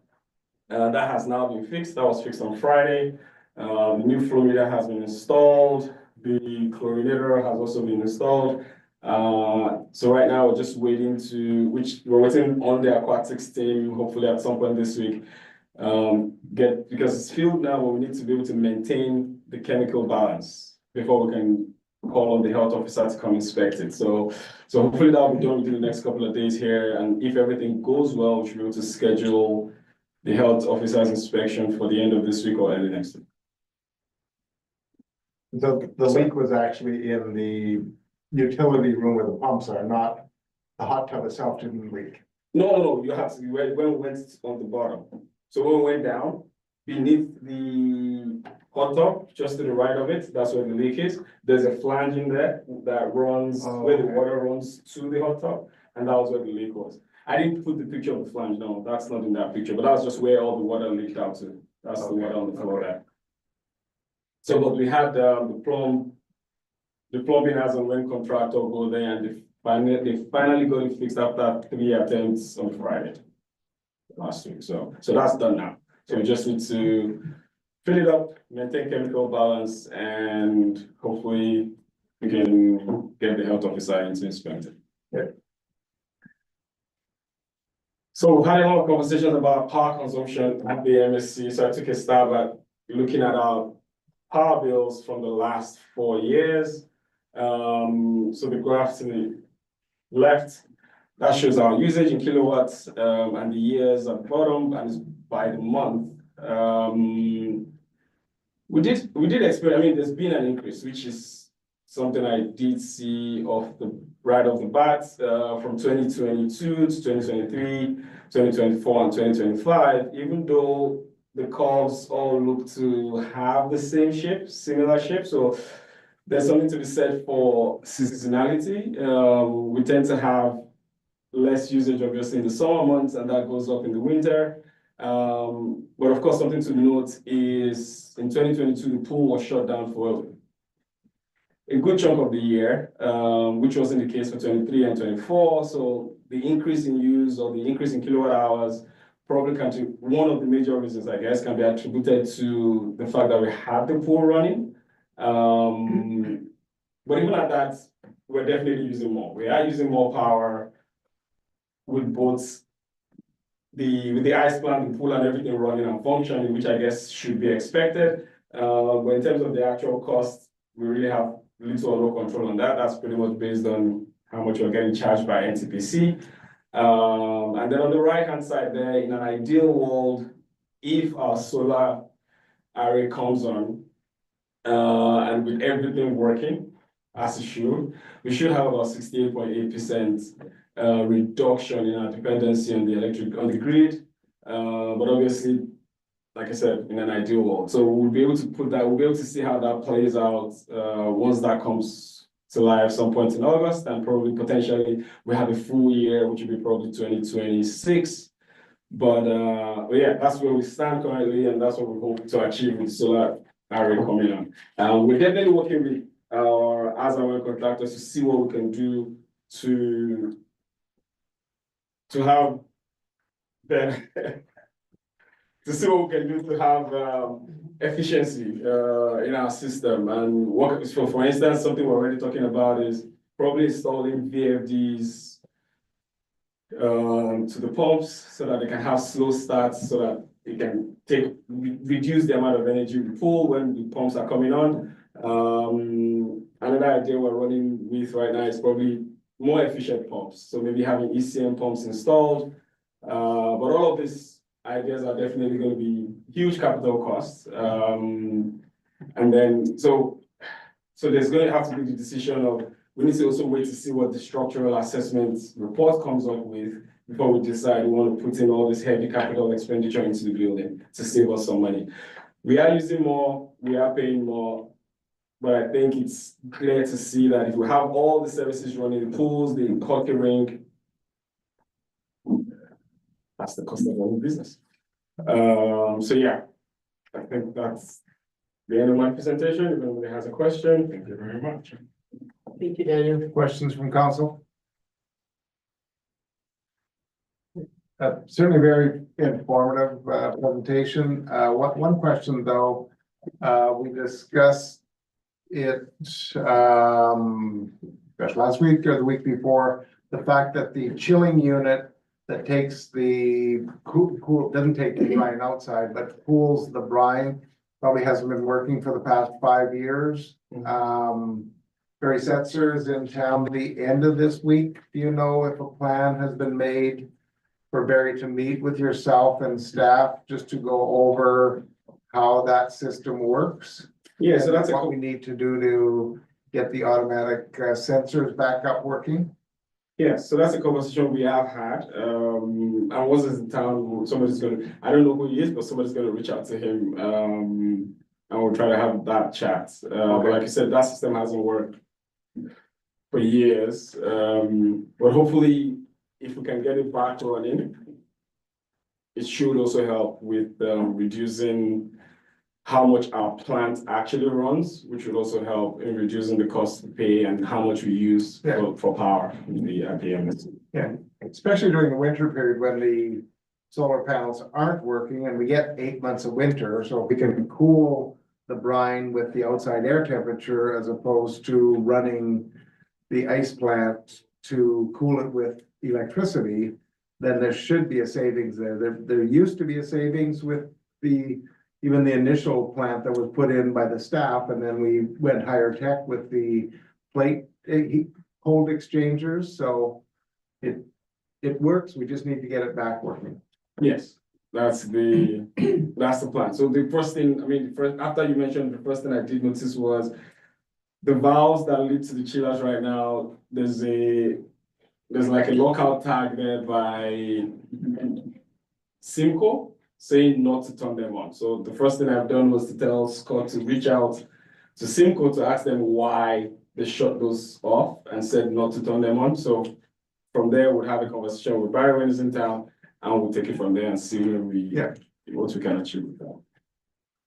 [SPEAKER 7] That has now been fixed. That was fixed on Friday. The new flow meter has been installed. The chlorinator has also been installed. So right now we're just waiting we're waiting on the aquatics team, hopefully at some point this week. Because it's filled now, but we need to be able to maintain the chemical balance before we can call on the health officer to come inspect it. So hopefully that will be done within the next couple of days here. And if everything goes well, we should be able to schedule the health officer's inspection for the end of this week or early next week.
[SPEAKER 1] The leak was actually in the utility room where the pumps are, not the hot tub itself didn't leak.
[SPEAKER 7] No, you have to, when we went on the bottom. So when we went down, beneath the hot tub, just to the right of it, that's where the leak is. There's a flange in there that runs, where the water runs to the hot tub, and that was where the leak was. I didn't put the picture of the flange, no, that's not in that picture, but that was just where all the water leaked out to. That's the water on the floor there. So, but we had the plumbing as and when contractor go there, and they finally got it fixed after 3 attempts on Friday last week. So that's done now. So we just need to fill it up, maintain chemical balance, and hopefully we can get the health officer in to inspect it.
[SPEAKER 1] Yeah.
[SPEAKER 7] So we've had a lot of conversations about power consumption at the MSC. So I took a stab at looking at our power bills from the last 4 years. So the graph to the left, that shows our usage in kilowatts, and the years at the bottom, and it's by the month. We did experience, I mean, there's been an increase, which is something I did see right off the bat, from 2022 to 2023, 2024, and 2025, even though the curves all look to have the same shape, similar shape. So there's something to be said for seasonality. We tend to have less usage, obviously, in the summer months, and that goes up in the winter. But of course, something to note is in 2022, the pool was shut down for a good chunk of the year, which wasn't the case for 23 and 24. So the increase in use or the increase in kilowatt hours probably one of the major reasons, I guess, can be attributed to the fact that we had the pool running. But even at that, we're definitely using more. We are using more power with both with the ice plant, the pool, and everything running and functioning, which I guess should be expected. But in terms of the actual cost, we really have little or no control on that. That's pretty much based on how much you're getting charged by NTPC. And then on the right-hand side there, in an ideal world, if our solar array comes on, and with everything working as it should, we should have about 68.8% reduction in our dependency on the grid. But obviously, like I said, in an ideal world. So we'll be able to we'll be able to see how that plays out once that comes to life some point in August, and probably potentially we have a full year, which will be probably 2026. But yeah, that's where we stand currently, and that's what we hope to achieve with solar array coming on. We're definitely working with our contractors to see what we can do to have better to see what we can do to have efficiency in our system. And what, so for instance, something we're already talking about is probably installing VFDs to the pumps so that they can have slow starts, so that it can reduce the amount of energy we pull when the pumps are coming on. Another idea we're running with right now is probably more efficient pumps. So maybe having ECM pumps installed. But all of these ideas are definitely going to be huge capital costs. And then, so there's going to have to be the decision of, we need to also wait to see what the structural assessment report comes up with before we decide we want to put in all this heavy capital expenditure into the building to save us some money. We are using more, we are paying more, but I think it's clear to see that if we have all the services running, the pools, the hockey rink, that's the cost of running business. So yeah, I think that's the end of my presentation. If anybody has a question, thank you very much.
[SPEAKER 6] Thank you, Daniel.
[SPEAKER 1] Questions from council? Certainly very informative presentation. One question though, we discussed it last week or the week before, the fact that the chilling unit that takes the doesn't take the brine outside, but cools the brine, probably hasn't been working for the past 5 years. Barry Setzer is in town the end of this week. Do you know if a plan has been made for Barry to meet with yourself and staff just to go over how that system works?
[SPEAKER 7] Yeah, so that's
[SPEAKER 1] what we need to do to get the automatic sensors back up working.
[SPEAKER 7] Yeah, so that's a conversation we have had. And once it's in town, somebody's gonna, I don't know who he is, but somebody's gonna reach out to him. And we'll try to have that chat. But like I said, that system hasn't worked for years. But hopefully, if we can get it back running, it should also help with reducing how much our plant actually runs, which would also help in reducing the cost to pay and how much we use for power in the IPM.
[SPEAKER 1] Yeah, especially during the winter period when the solar panels aren't working and we get 8 months of winter. So if we can cool the brine with the outside air temperature as opposed to running the ice plant to cool it with electricity, then there should be a savings there. There used to be a savings with even the initial plant that was put in by the staff, and then we went higher tech with the plate cold exchangers. So it works. We just need to get it back working.
[SPEAKER 7] Yes, that's the plan. So the first thing, I mean, after you mentioned, the first thing I did notice was the valves that lead to the chillers right now. There's like a lockout tag there by Simco saying not to turn them on. So the first thing I've done was to tell Scott to reach out to Simco to ask them why they shut those off and said not to turn them on. So from there, we'll have a conversation with Barry when he's in town, and we'll take it from there and see where what we can achieve with that.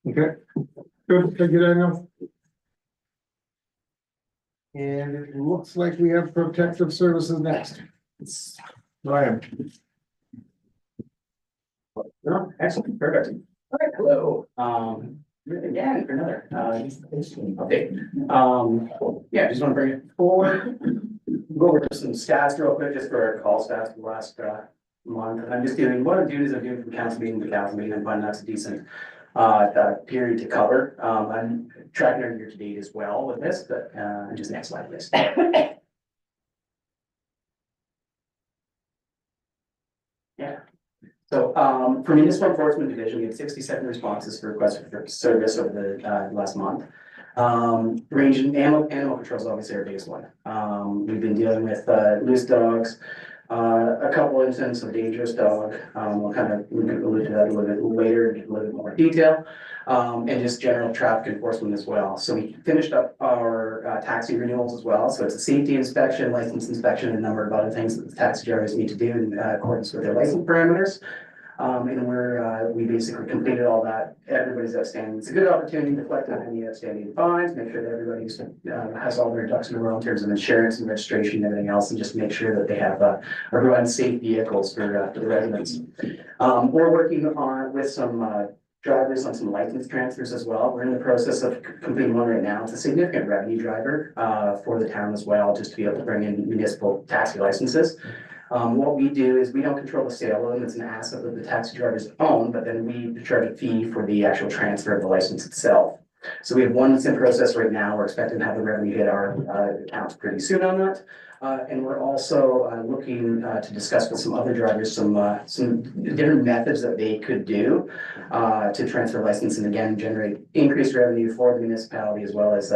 [SPEAKER 1] Okay, good. Thank you, Daniel. And it looks like we have protective services next. Ryan.
[SPEAKER 10] No, excellent, perfect. All right, hello. Again, for another interesting update. Yeah, just want to bring it forward. Go over some stats real quick, just for our call stats for the last month. I'm just doing what I'm doing is I'm doing from council meeting to council meeting. I'm finding that's a decent period to cover. I'm tracking our year to date as well with this, but, just next slide, please. Yeah. So, for municipal enforcement division, we had 67 responses for requests for service over the, last month. Ranging animal control is obviously our biggest one. We've been dealing with, loose dogs, a couple incidents of dangerous dog. We'll kind of allude to that a little bit later, in a little bit more detail. And just general traffic enforcement as well. So we finished up our, taxi renewals as well. So it's a safety inspection, license inspection, and a number of other things that the taxi drivers need to do in accordance with their license parameters. And we basically completed all that. Everybody's outstanding. It's a good opportunity to collect on any outstanding fines, make sure that everybody's, has all their ducks in a row in terms of insurance and registration and everything else, and just make sure that they have, are providing safe vehicles for the residents. We're working on with some, drivers on some license transfers as well. We're in the process of completing one right now. It's a significant revenue driver, for the town as well, just to be able to bring in municipal taxi licenses. What we do is we don't control the sale of them. It's an asset that the taxi drivers own, but then we charge a fee for the actual transfer of the license itself. So we have one that's in process right now. We're expecting to have the revenue hit our accounts pretty soon on that. And we're also looking to discuss with some other drivers some different methods that they could do to transfer license and again generate increased revenue for the municipality as well as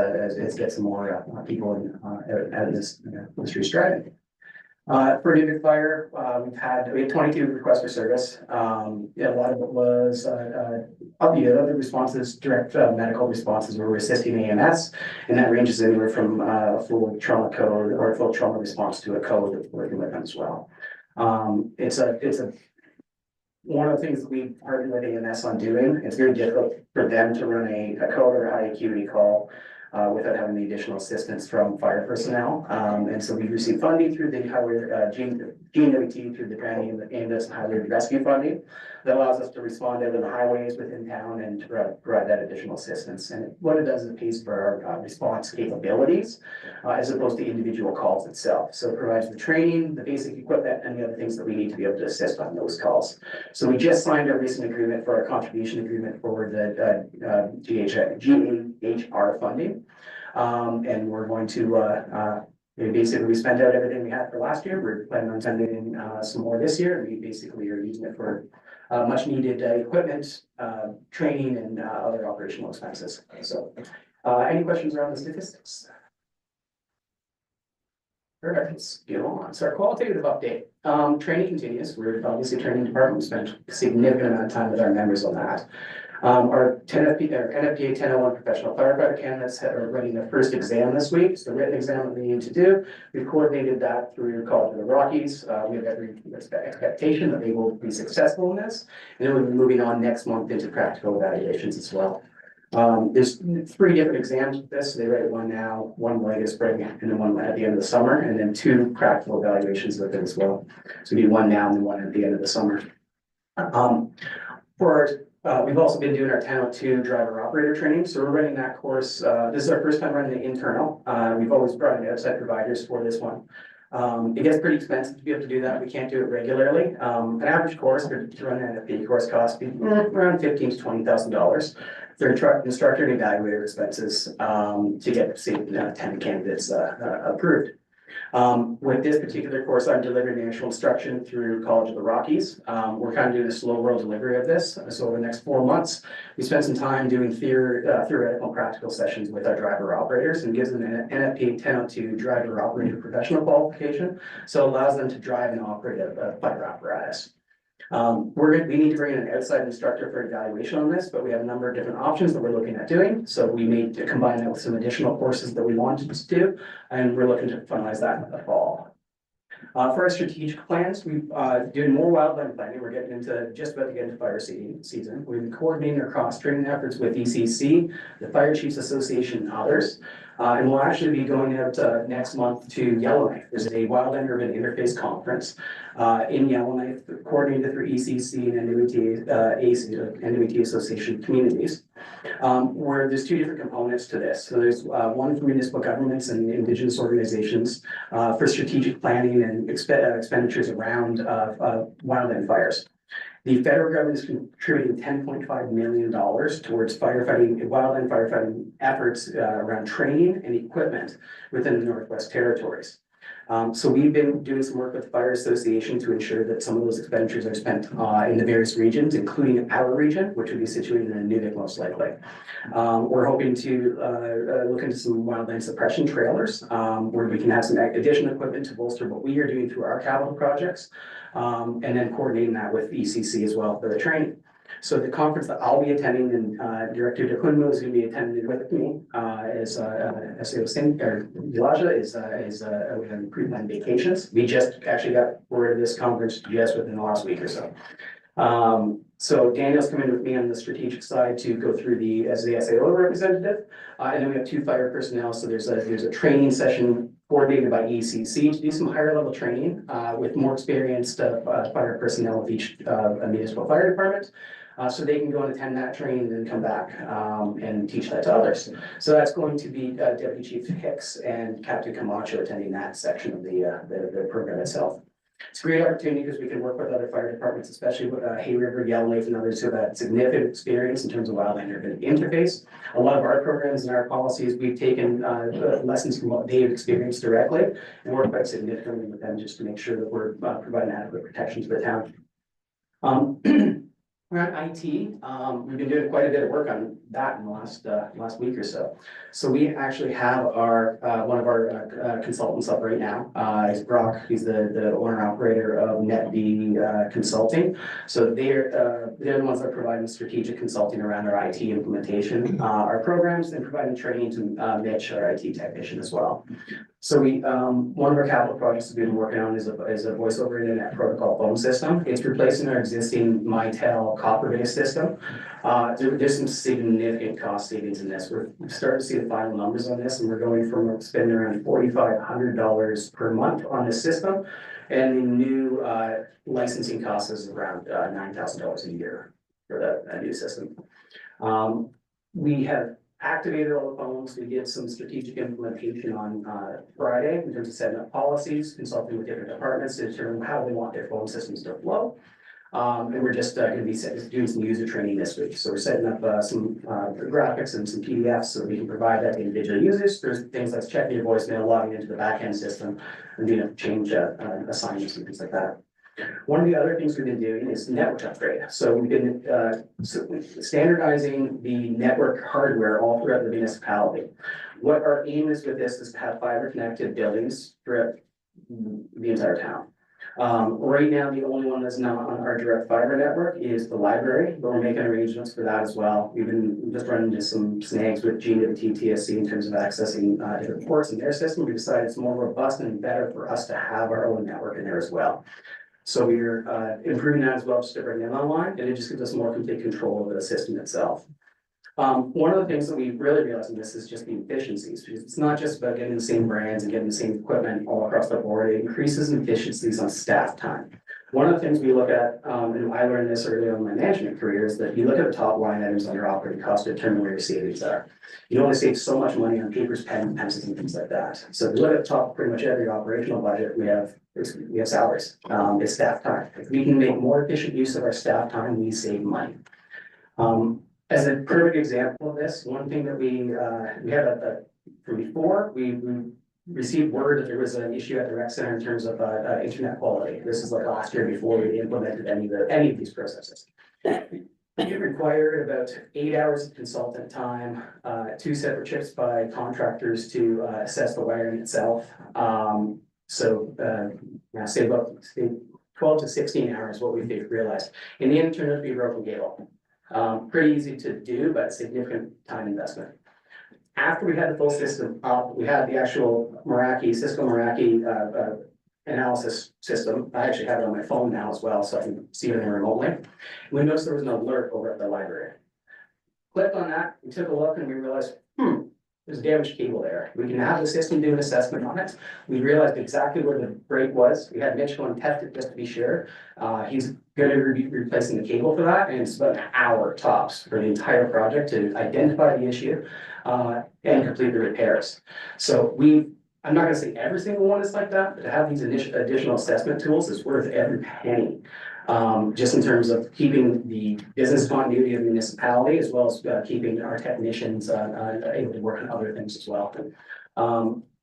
[SPEAKER 10] get some more people out of this street driving. For Inuvik Fire, we had 22 requests for service. Yeah, a lot of it was, the other responses, direct medical responses were assisting AMS, and that ranges anywhere from a full trauma code or a full trauma response to a code that we're working with them as well. It's one of the things that we partnered with AMS on doing. It's very difficult for them to run a code or a high acuity call without having the additional assistance from fire personnel. And so we received funding through the highway, GNWT through the Granny and the Ambulance and Highway Rescue funding that allows us to respond out on the highways within town and to provide that additional assistance. And what it does is it pays for our response capabilities as opposed to individual calls itself. So it provides the training, the basic equipment, and the other things that we need to be able to assist on those calls. So we just signed a recent agreement for our contribution agreement for the GHR funding. And we're going to, basically we spent out everything we had for last year. We're planning on sending some more this year. We basically are using it for much needed equipment, training and other operational expenses. So any questions around the statistics? Perfect, let's get on. So our qualitative update, training continues. We're obviously a training department. We spend a significant amount of time with our members on that. Our NFPA 1001 professional firefighter candidates are writing their first exam this week. It's the written exam that they need to do. We've coordinated that through College of the Rockies. We have every expectation that they will be successful in this. And then we'll be moving on next month into practical evaluations as well. There's 3 different exams with this. They write one now, one later spring, and then one at the end of the summer, and then 2 practical evaluations with it as well. So we do one now and then one at the end of the summer. We've also been doing our 1002 driver operator training. So we're running that course. This is our first time running the internal. We've always brought in outside providers for this one. It gets pretty expensive to be able to do that. We can't do it regularly. An average course to run an NFP course costs around $15,000 to $20,000. Their instructor and evaluator expenses to get, say, 10 candidates approved. With this particular course, I'm delivering the actual instruction through College of the Rockies. We're kind of doing a slow roll delivery of this. So over the next 4 months, we spend some time doing theoretical and practical sessions with our driver operators and gives them an NFPA 1002 driver operator professional qualification. So it allows them to drive and operate a fire apparatus. We need to bring in an outside instructor for evaluation on this, but we have a number of different options that we're looking at doing. So we need to combine that with some additional courses that we wanted to do, and we're looking to finalize that in the fall. For our strategic plans, we're doing more wildland planning. We're getting into just about to get into fire season. We've been coordinating our cross-training efforts with ECC, the Fire Chiefs Association, and others. And we'll actually be going out next month to Yellowknife. There's a Wildland Urban Interface Conference in Yellowknife, coordinated through ECC and NWT Association Communities, where there's 2 different components to this. So there's one for municipal governments and Indigenous organizations for strategic planning and expenditures around wildland fires. The federal government is contributing $10.5 million towards firefighting, wildland firefighting efforts around training and equipment within the Northwest Territories. So we've been doing some work with the Fire Association to ensure that some of those expenditures are spent in the various regions, including our region, which would be situated in Inuvik most likely. We're hoping to look into some wildland suppression trailers where we can have some additional equipment to bolster what we are doing through our capital projects. And then coordinating that with ECC as well for the training. So the conference that I'll be attending and Director DeHunmo is going to be attending with me as SAO Singh or Elijah is on pre-planned vacations. We just actually got word of this conference just within the last week or so. So Daniel's coming with me on the strategic side to go through as the SAO representative. And then we have 2 fire personnel. So there's a training session coordinated by ECC to do some higher level training with more experienced fire personnel with each municipal fire department. So they can go and attend that training and then come back and teach that to others. So that's going to be Deputy Chief Hicks and Captain Camacho attending that section of the program itself. It's a great opportunity because we can work with other fire departments, especially with Hay River, Yellowknife, and others who have had significant experience in terms of wildland urban interface. A lot of our programs and our policies, we've taken lessons from what they've experienced directly and worked quite significantly with them just to make sure that we're providing adequate protections for the town. Around IT, we've been doing quite a bit of work on that in the last week or so. So we actually have our one of our consultants up right now. Is Brock. He's the owner operator of NetB Consulting. So they're the ones that are providing strategic consulting around our IT implementation, our programs, and providing training to Mitch, our IT technician as well. So one of our capital projects we've been working on is a voice over internet protocol phone system. It's replacing our existing Mitel copper-based system. There's some significant cost savings in this. We're starting to see the final numbers on this, and we're going from spending around $4,500 per month on this system. And the new licensing cost is around $9,000 a year for that new system. We have activated all the phones. We did some strategic implementation on Friday in terms of setting up policies, consulting with different departments to determine how they want their phone systems to flow. And we're just going to be doing some user training this week. So we're setting up some graphics and some PDFs so that we can provide that to individual users. There's things like checking your voicemail, logging into the backend system, and change assignments and things like that. One of the other things we've been doing is network upgrade. So we've been standardizing the network hardware all throughout the municipality. What our aim is with this is to have fiber connected buildings throughout the entire town. Right now, the only one that's not on our direct fiber network is the library, but we're making arrangements for that as well. We've been just running into some snags with GWT-TSC in terms of accessing different ports in their system. We decided it's more robust and better for us to have our own network in there as well. So we're improving that as well, just to bring them online, and it just gives us more complete control over the system itself. One of the things that we really realized in this is just the efficiencies, because it's not just about getting the same brands and getting the same equipment all across the board. It increases efficiencies on staff time. One of the things we look at, and I learned this early on in my management career, is that you look at the top line items on your operating cost to determine where your savings are. You don't want to save so much money on papers, pens, pencils, and things like that. So if you look at the top of pretty much every operational budget, we have salaries, it's staff time. If we can make more efficient use of our staff time, we save money. As a perfect example of this, one thing that we had from before, we received word that there was an issue at the rec center in terms of internet quality. This is like last year before we implemented any of these processes. It required about 8 hours of consultant time, 2 separate trips by contractors to assess the wiring itself. Say about 12 to 16 hours, what we realized. In the end, it turned out to be a broken cable. Pretty easy to do, but significant time investment. After we had the full system up, we had the actual Cisco Meraki analysis system. I actually have it on my phone now as well, so I can see it remotely. We noticed there was an alert over at the library. Clicked on that, we took a look, and we realized, there's a damaged cable there. We can have the system do an assessment on it. We realized exactly where the break was. We had Mitch go and test it just to be sure. He's going to be replacing the cable for that, and it's about an hour tops for the entire project to identify the issue and complete the repairs. So we I'm not gonna say every single one is like that, but to have these additional assessment tools is worth every penny. Just in terms of keeping the business continuity of the municipality as well as keeping our technicians able to work on other things as well.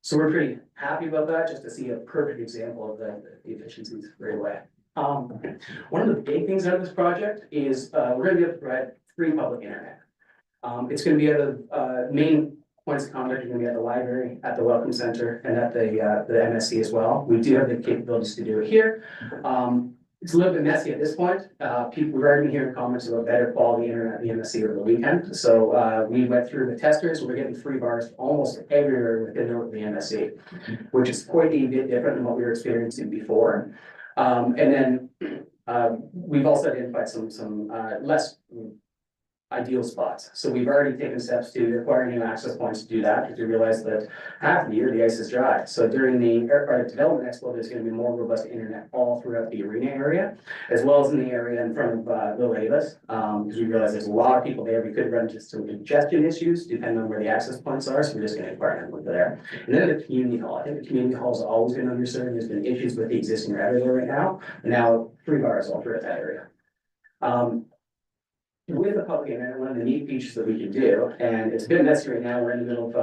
[SPEAKER 10] So we're pretty happy about that, just to see a perfect example of the efficiencies right away. One of the big things out of this project is we're gonna be able to provide free public internet. It's gonna be at the main points of contact are gonna be at the library, at the welcome center, and at the MSC as well. We do have the capabilities to do it here. It's a little bit messy at this point. We've already been hearing comments about better quality internet at the MSC over the weekend. So we went through the testers, we're getting free bars almost everywhere within the MSC, which is quite a bit different than what we were experiencing before. And then we've also identified some less ideal spots. So we've already taken steps to acquire new access points to do that, because we realized that half the year the ice is dry. So during the Aircraft Development Expo, there's going to be more robust internet all throughout the arena area, as well as in the area in front of Little Avis, because we realized there's a lot of people there. We could run into some congestion issues depending on where the access points are, so we're just going to acquire them there. And then the community hall. I think the community hall has always been underserved. There's been issues with the existing router there right now, and now free bars all throughout that area. With the public internet, one of the neat features that we can do, and it's a bit messy right now, we're in the middle of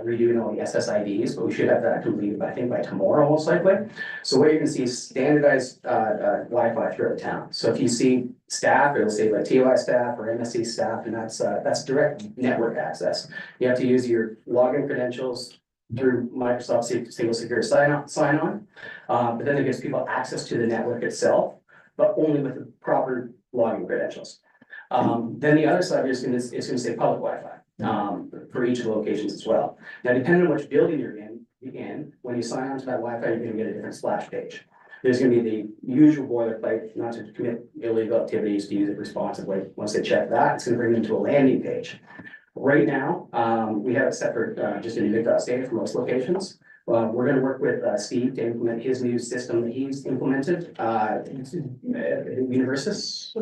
[SPEAKER 10] redoing all the SSIDs, but we should have that completed, I think, by tomorrow, most likely. So what you're gonna see is standardized Wi-Fi throughout the town. So if you see staff, it'll say like TOI staff or MSC staff, and that's direct network access. You have to use your login credentials through Microsoft Single Secure Sign-On, but then it gives people access to the network itself, but only with the proper login credentials. Then the other side is gonna say public Wi-Fi for each of the locations as well. Now, depending on which building you're in, when you sign on to that Wi-Fi, you're gonna get a different splash page. There's gonna be the usual boilerplate, not to commit illegal activities, to use it responsibly. Once they check that, it's gonna bring them to a landing page. Right now, we have it set for just Inuvik.state for most locations. We're gonna work with Steve to implement his new system that he's implemented, Universus.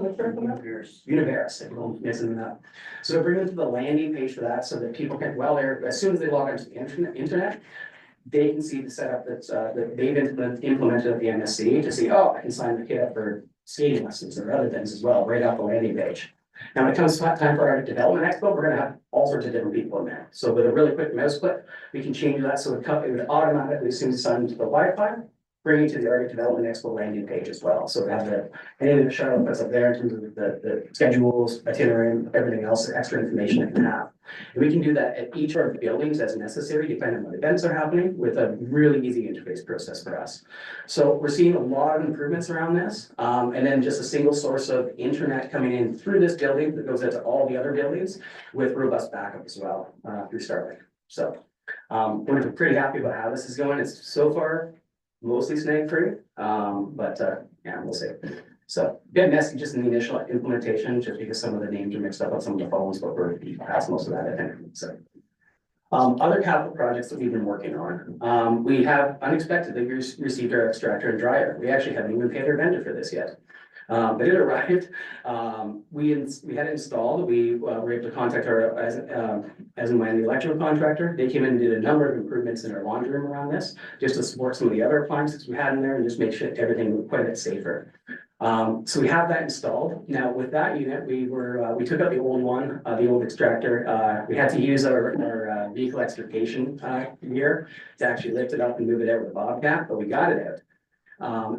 [SPEAKER 10] Universe, if I'm missing that. So bring them to the landing page for that, so that people can, as soon as they log into the internet, they can see the setup that they've implemented at the MSC to see, oh, I can sign the kid up for skating lessons or other things as well, right off the landing page. Now, when it comes time for our development expo, we're gonna have all sorts of different people in there. So with a really quick mouse click, we can change that so it would automatically, as soon as you sign into the Wi-Fi, bring you to the Arctic Development Expo landing page as well. So we have anything that Charlotte puts up there in terms of the schedules, itinerary, everything else, extra information that you can have. And we can do that at each of our buildings as necessary, depending on what events are happening, with a really easy interface process for us. So we're seeing a lot of improvements around this. And then just a single source of internet coming in through this building that goes into all the other buildings with robust backup as well through Starlink. So we're pretty happy about how this is going. It's so far mostly snag free, but yeah, we'll see. So a bit messy just in the initial implementation, just because some of the names are mixed up on some of the phones, but we're past most of that, I think. So other capital projects that we've been working on, we have unexpectedly received our extractor and dryer. We actually haven't even paid our vendor for this yet. But it arrived. We had it installed. We were able to contact our as and when the electrical contractor. They came in and did a number of improvements in our laundry room around this, just to support some of the other appliances we had in there and just make sure everything quite a bit safer. So we have that installed. Now with that unit, we took out the old one, the old extractor. We had to use our vehicle extrication gear to actually lift it up and move it out with a bobcat, but we got it out.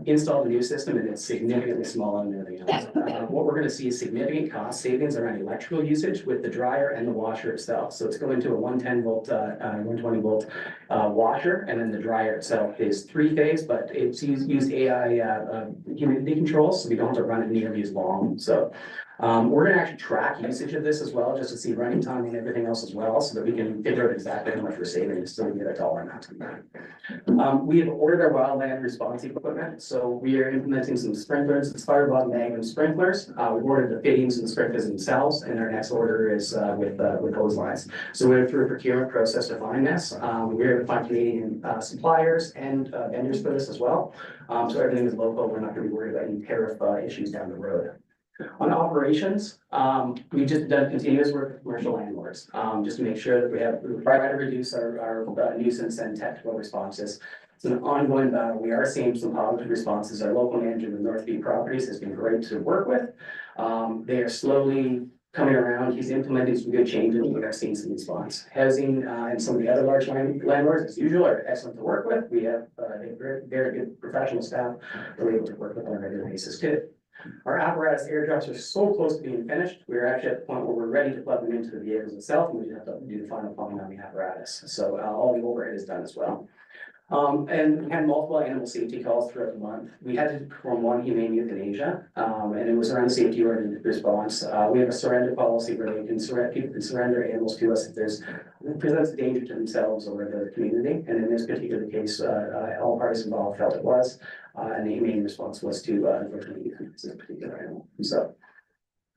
[SPEAKER 10] Installed a new system, and it's significantly smaller than everything else. What we're gonna see is significant cost savings around electrical usage with the dryer and the washer itself. So it's going to a 110 volt, 120 volt washer, and then the dryer itself is 3-phase, but it's used AI humidity controls, so we don't have to run it nearly as long. So we're gonna actually track usage of this as well, just to see running time and everything else as well, so that we can figure out exactly how much we're saving, so we can get a dollar amount. We have ordered our wildland response equipment, so we are implementing some sprinklers, it's Fireball Magnum sprinklers. We've ordered the fittings and the sprinklers themselves, and our next order is with hose lines. So we went through a procurement process to find this. We're able to find Canadian suppliers and vendors for this as well. So everything is local. We're not going to be worried about any tariff issues down the road. On operations, we've just done continuous work with commercial landlords, just to make sure that we try to reduce our nuisance and technical responses. It's an ongoing battle. We are seeing some positive responses. Our local manager of the North Beach Properties has been great to work with. They are slowly coming around. He's implementing some good changes. We are seeing some response. Housing, and some of the other large landlords, as usual, are excellent to work with. We have, very good professional staff that we're able to work with on a regular basis too. Our apparatus airdrops are so close to being finished. We're actually at the point where we're ready to plug them into the vehicles itself, and we just have to do the final plumbing on the apparatus. So all the overhead is done as well. And we had multiple animal safety calls throughout the month. We had to perform one humane euthanasia, and it was around the safety ordinance response. We have a surrender policy where they can people can surrender animals to us if it presents a danger to themselves or the community. And in this particular case, all parties involved felt it was, and the humane response was to unfortunately euthanize this particular animal. So.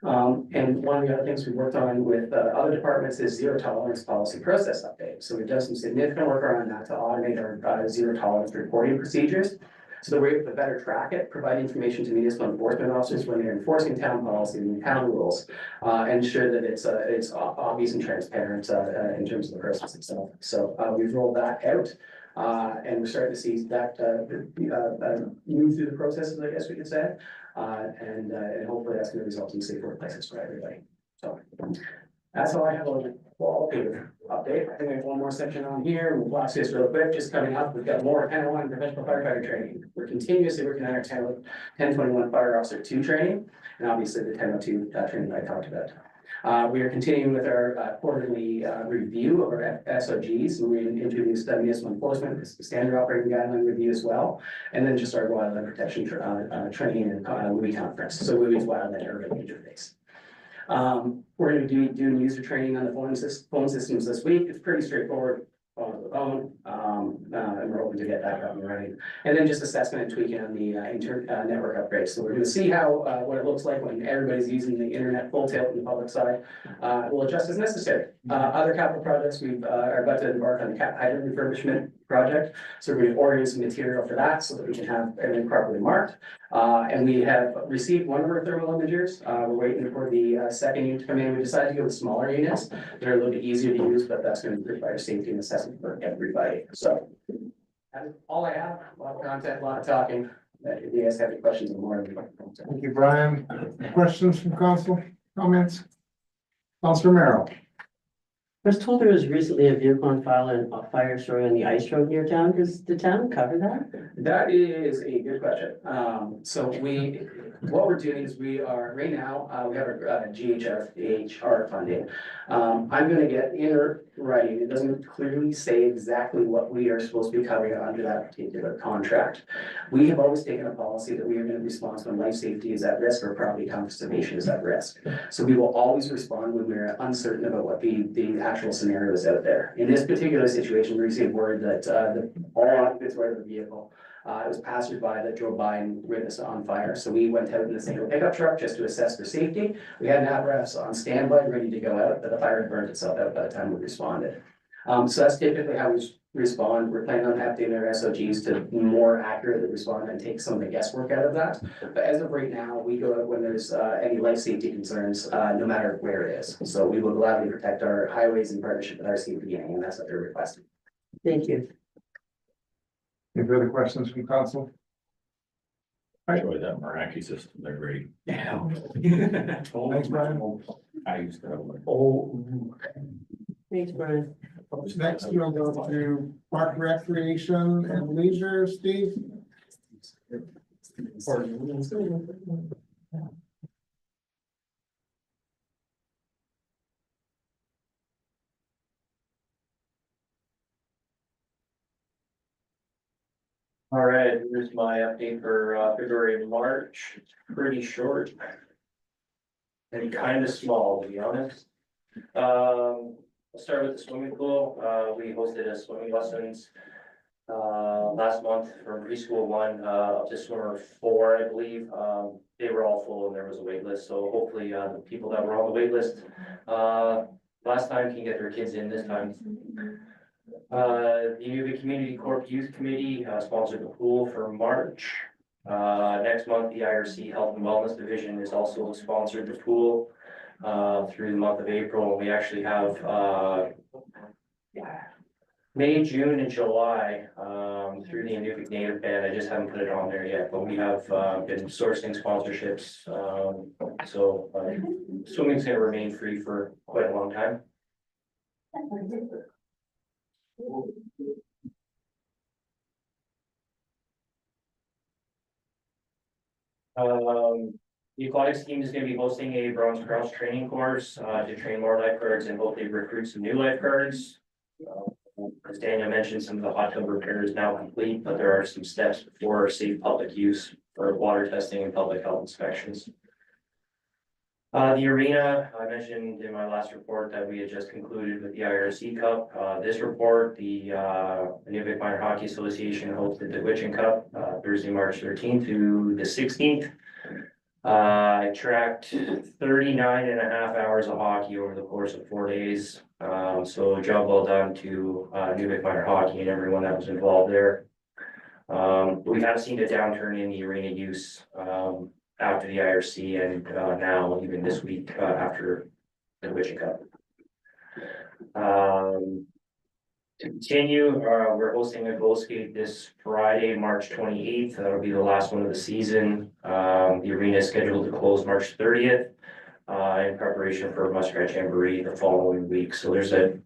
[SPEAKER 10] And one of the other things we worked on with other departments is zero tolerance policy process update. So we've done some significant work around that to automate our zero tolerance reporting procedures. So that we're able to better track it, provide information to municipal enforcement officers when they're enforcing town policy and town rules, ensure that it's obvious and transparent in terms of the process itself. So we've rolled that out. And we're starting to see that move through the processes, I guess we could say. And hopefully that's gonna result in safer workplaces for everybody. So that's all I have on the qualitative update. I think we have one more section on here. We'll watch this real quick. Just coming up, we've got more 1001 professional firefighter training. We're continuously working on our 1021 fire officer 2 training, and obviously the 1002 training I talked about. We are continuing with our quarterly review of our SOGs, and we introduced municipal enforcement standard operating guideline review as well, and then just our wildland protection training and conference. So we use wildland urban interface. We're going to be doing user training on the phone systems this week. It's pretty straightforward. On the phone, and we're hoping to get that up and running. And then just assessment and tweaking on the network upgrades. So we're going to see how what it looks like when everybody's using the internet full tilt on the public side. We'll adjust as necessary. Other capital projects, we are about to embark on the hydrant refurbishment project. So we're going to order some material for that so that we can have everything properly marked. And we have received one of our thermal imagers. We're waiting for the second unit to come in. We decided to go with smaller units. They're a little bit easier to use, but that's going to improve our safety and assessment for everybody. So that's all I have. A lot of content, a lot of talking. If you guys have any questions on more,
[SPEAKER 1] Thank you, Brian. Questions from council, comments? Councilor Merrill.
[SPEAKER 6] I was told there was recently a vehicle on file and a fire story on the ice road near town. Does the town cover that?
[SPEAKER 10] that is a good question. So what we're doing is we are, right now, we have our GHR funding. I'm gonna get in writing, it doesn't clearly say exactly what we are supposed to be covering under that particular contract. We have always taken a policy that we are gonna respond when life safety is at risk or property conservation is at risk. So we will always respond when we're uncertain about what the actual scenario is out there. In this particular situation, we received word that all occupants were out of the vehicle. It was passersby that drove by and witnessed it on fire. So we went out in a single pickup truck just to assess for safety. We had an apparatus on standby, ready to go out, but the fire had burned itself out by the time we responded. So that's typically how we respond. We're planning on updating our SOGs to more accurately respond and take some of the guesswork out of that. But as of right now, we go out when there's any life safety concerns, no matter where it is. So we will gladly protect our highways in partnership with our CPA, and that's what they're requesting.
[SPEAKER 6] Thank you.
[SPEAKER 1] Any further questions from council?
[SPEAKER 8] I enjoy that Meraki system, they're great.
[SPEAKER 10] Yeah.
[SPEAKER 1] Thanks, Brian.
[SPEAKER 8] I used to have one.
[SPEAKER 6] Thanks, Brian.
[SPEAKER 1] Next, we'll go to park recreation and leisure, Steve.
[SPEAKER 11] All right, here's my update for February and March. It's pretty short. And kind of small, to be honest. I'll start with the swimming pool. We hosted a swimming lessons last month from preschool 1 up to swimmer 4, I believe. They were all full and there was a wait list. So hopefully the people that were on the wait list last time can get their kids in this time. The Inuvik Community Corp Youth Committee sponsored the pool for March. Next month, the IRC Health and Wellness Division is also sponsored the pool through the month of April. We actually have May, June, and July through the Inuvik Native Band. I just haven't put it on there yet, but we have been sourcing sponsorships. So swimming's gonna remain free for quite a long time. The aquatics team is gonna be hosting a bronze grouse training course to train more lifeguards and hopefully recruit some new lifeguards. As Daniel mentioned, some of the hot tub repair is now complete, but there are some steps for safe public use for water testing and public health inspections. The arena, I mentioned in my last report that we had just concluded with the IRC Cup. This report, the Inuvik Minor Hockey Association hosted the Witchin Cup Thursday, March 13th to the 16th. I tracked 39 and a half hours of hockey over the course of 4 days. So a job well done to Inuvik Minor Hockey and everyone that was involved there. We have seen a downturn in the arena use after the IRC and now even this week after the Witchin Cup. To continue, we're hosting a goal skate this Friday, March 28th. That'll be the last one of the season. The arena is scheduled to close March 30th in preparation for Muskrat Jamboree the following week. So there's a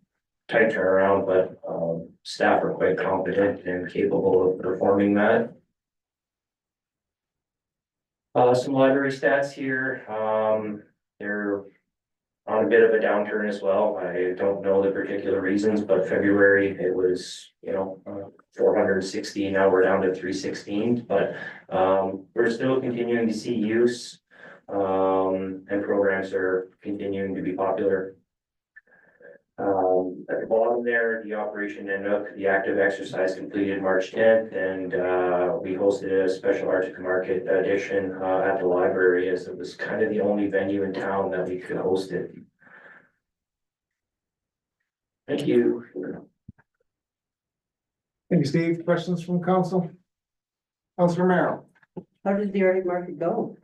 [SPEAKER 11] tight turnaround, but staff are quite competent and capable of performing that. Some library stats here. They're on a bit of a downturn as well. I don't know the particular reasons, but February it was, 460. Now we're down to 316, but we're still continuing to see use and programs are continuing to be popular. At the bottom there, the Operation Inuvik, the active exercise completed March 10th, and we hosted a special Arctic Market edition at the library as it was kind of the only venue in town that we could host it. Thank you.
[SPEAKER 1] Thank you, Steve. Questions from council? Councilor Merrill?
[SPEAKER 6] How did the Arctic market go?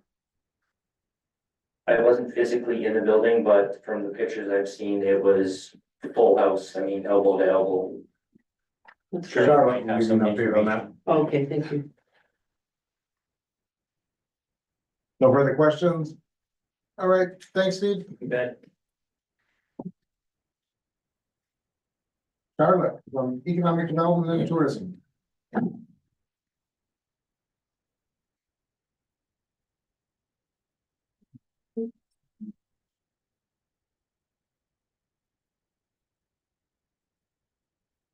[SPEAKER 11] I wasn't physically in the building, but from the pictures I've seen, it was full house. I mean, elbow to elbow.
[SPEAKER 1] Charlotte, will give you an update on that.
[SPEAKER 6] Okay, thank you.
[SPEAKER 1] No further questions? All right, thanks, Steve.
[SPEAKER 11] You bet.
[SPEAKER 1] Charlotte, from Economic Development and Tourism.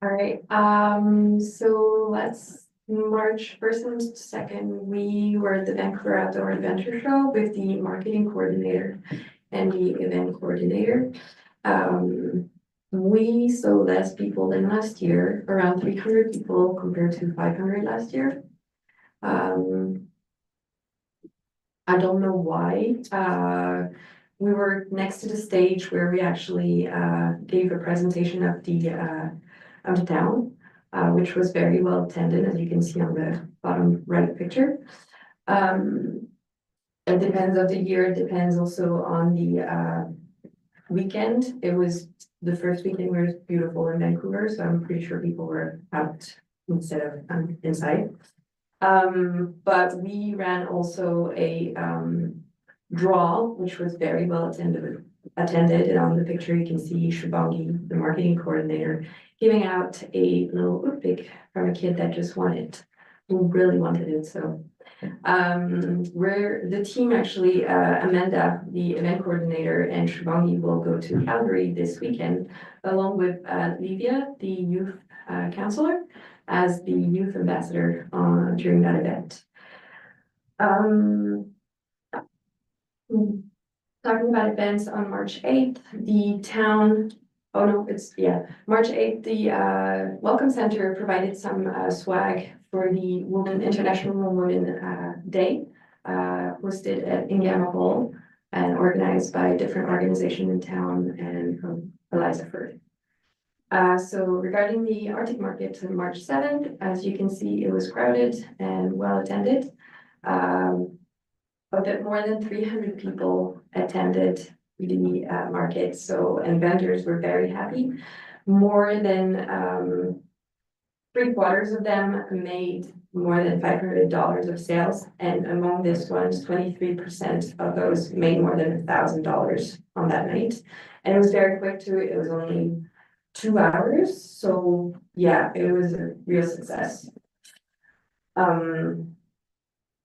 [SPEAKER 12] All right, so let's March 1st and 2nd, we were at the Vancouver Outdoor Adventure Show with the marketing coordinator and the event coordinator. We saw less people than last year, around 300 people compared to 500 last year. I don't know why. We were next to the stage where we actually gave a presentation of the town, which was very well attended, as you can see on the bottom right picture. It depends of the year, it depends also on the weekend. It was the first weekend was beautiful in Vancouver, so I'm pretty sure people were out instead of inside. But we ran also a draw, which was very well attended. And on the picture, you can see Shubangi, the marketing coordinator, giving out a little Inuvik from a kid that just who really wanted it. So we're the team actually, Amanda, the event coordinator, and Shubangi will go to Calgary this weekend, along with Livia, the youth counselor, as the youth ambassador during that event. Talking about events on March 8th, the town, March 8th, the Welcome Center provided some swag for the International Women Day, hosted at Ingama Hall and organized by a different organization in town and from Eliza Firth. So regarding the Arctic Market on March 7th, as you can see, it was crowded and well attended. A bit more than 300 people attended the market, so, and vendors were very happy. More than 3/4 of them made more than $500 of sales, and among this ones, 23% of those made more than $1,000 on that night. And it was very quick too, it was only 2 hours, so yeah, it was a real success.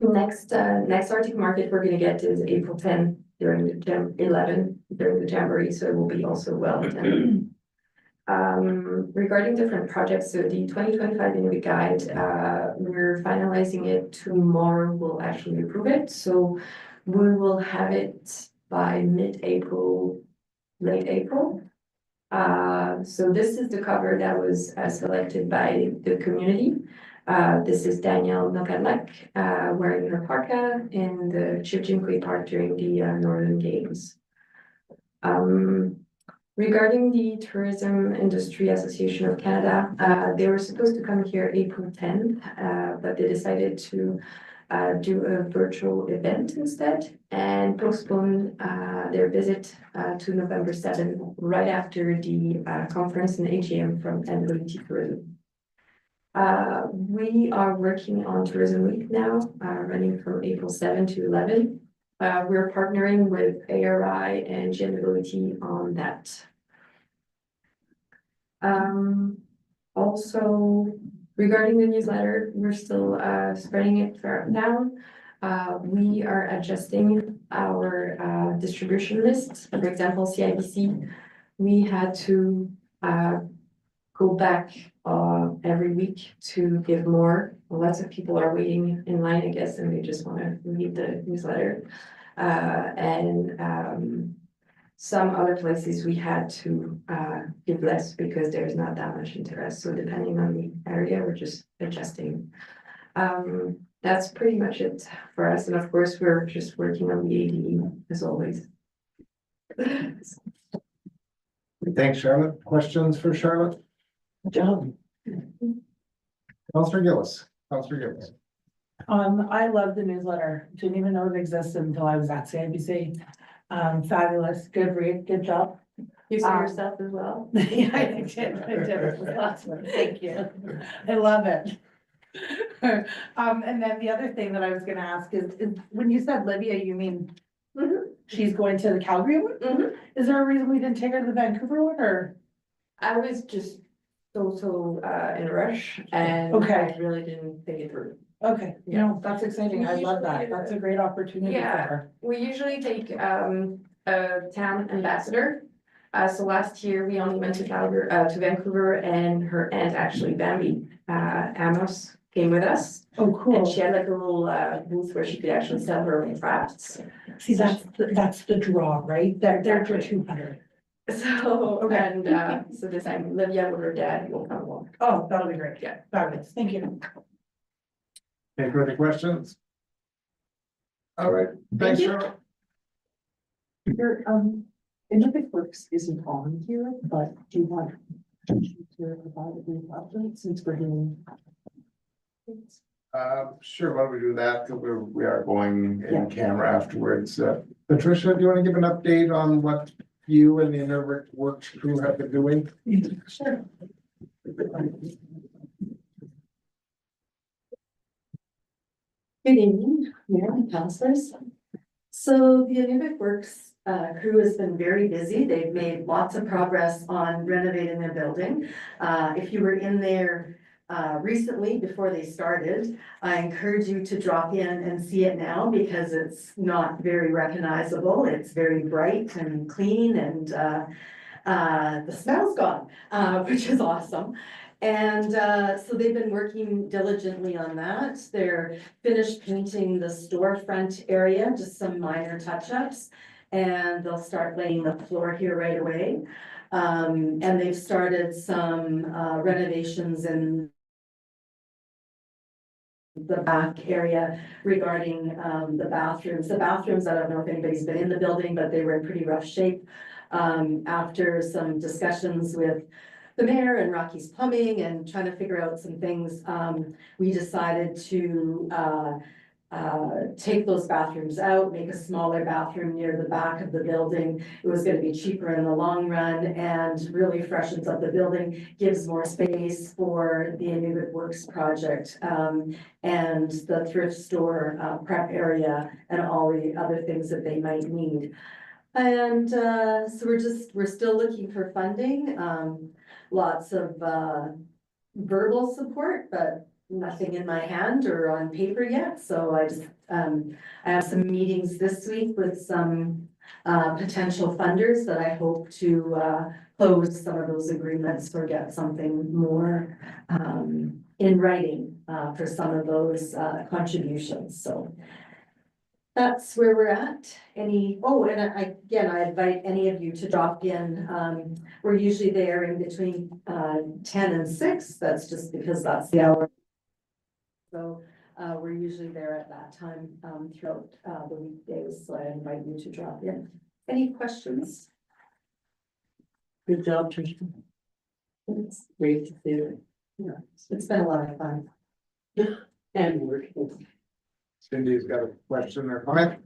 [SPEAKER 12] Next Arctic Market we're gonna get is April 10 during the 11 during the Jamboree, so it will be also well attended. Regarding different projects, so the 2025 Inuvik Guide, we're finalizing it tomorrow, we'll actually approve it, so we will have it by mid-April, late April. So this is the cover that was selected by the community. This is Danielle Nogadlek, wearing her parka in the Chipchinkwe Park during the Northern Games. Regarding the Tourism Industry Association of Canada, they were supposed to come here April 10th, but they decided to do a virtual event instead and postpone their visit to November 7th, right after the conference and AGM from NWT Tourism. We are working on Tourism Week now, running from April 7 to 11. We're partnering with ARI and GNWT on that. Also, regarding the newsletter, we're still spreading it throughout now. We are adjusting our distribution list. For example, CIBC, we had to go back every week to give more. Lots of people are waiting in line, I guess, and they just want to read the newsletter. Some other places we had to give less because there's not that much interest. So depending on the area, we're just adjusting. That's pretty much it for us. And of course, we're just working on the ADE as always.
[SPEAKER 1] Thanks, Charlotte. Questions for Charlotte?
[SPEAKER 6] Good job.
[SPEAKER 1] Councillor Gillis. Councillor Gillis.
[SPEAKER 13] I love the newsletter. Didn't even know it existed until I was at CIBC. Fabulous, good read, good job.
[SPEAKER 12] You saw yourself as well?
[SPEAKER 13] Yeah, I did, it was awesome, thank you. I love it. And then the other thing that I was gonna ask is when you said Livia, you mean she's going to the Calgary one? Is there a reason we didn't take her to the Vancouver one, or?
[SPEAKER 12] I was just so in a rush and
[SPEAKER 13] Okay.
[SPEAKER 12] I really didn't think it through.
[SPEAKER 13] Okay, no, that's exciting, I love that, that's a great opportunity for
[SPEAKER 12] Yeah.
[SPEAKER 13] her.
[SPEAKER 12] We usually take a town ambassador. So last year we only went to Calgary, to Vancouver, and her aunt actually, Bambi, Amos, came with us.
[SPEAKER 13] Oh,
[SPEAKER 12] And
[SPEAKER 13] cool.
[SPEAKER 12] she had like a little booth where she could actually sell her own crafts.
[SPEAKER 13] See, that's the draw, right? They're for 200.
[SPEAKER 12] So,
[SPEAKER 13] Okay.
[SPEAKER 12] and so this time Livia with her dad will come along.
[SPEAKER 13] Oh, that'll be great.
[SPEAKER 12] Yeah.
[SPEAKER 13] Fabulous, thank you.
[SPEAKER 1] Any further questions? All right, thanks,
[SPEAKER 12] you.
[SPEAKER 1] Charlotte.
[SPEAKER 13] Your, Inuvik Works isn't on here, but do you want to provide a brief update since we're doing?
[SPEAKER 1] Sure, why don't we do that, because we are going in camera afterwards. Patricia, do you want to give an update on what you and the Inuvik Works crew have been doing?
[SPEAKER 13] Sure.
[SPEAKER 14] Good evening, Mayor and councilors. So the Inuvik Works crew has been very busy. They've made lots of progress on renovating their building. If you were in there recently before they started, I encourage you to drop in and see it now because it's not very recognizable. It's very bright and clean, and the smell's gone, which is awesome. And so they've been working diligently on that. They're finished painting the storefront area, just some minor touch-ups, and they'll start laying the floor here right away. And they've started some renovations in the back area regarding the bathrooms. The bathrooms, I don't know if anybody's been in the building, but they were in pretty rough shape. After some discussions with the mayor and Rocky's Plumbing and trying to figure out some things, we decided to take those bathrooms out, make a smaller bathroom near the back of the building. It was gonna be cheaper in the long run and really freshens up the building, gives more space for the Inuvik Works project. And the thrift store, prep area and all the other things that they might need. And, so we're still looking for funding, lots of, verbal support, but nothing in my hand or on paper yet, so I have some meetings this week with some potential funders that I hope to close some of those agreements or get something more in writing for some of those contributions, so. That's where we're at. And I invite any of you to drop in. We're usually there in between 10 and 6. That's just because that's the hour. So we're usually there at that time throughout the weekdays, so I invite you to drop in. Any questions?
[SPEAKER 6] Good job, Tricia. It's great to see it.
[SPEAKER 14] Yeah, it's been a lot of fun.
[SPEAKER 6] And working.
[SPEAKER 1] Cindy's got a question or comment?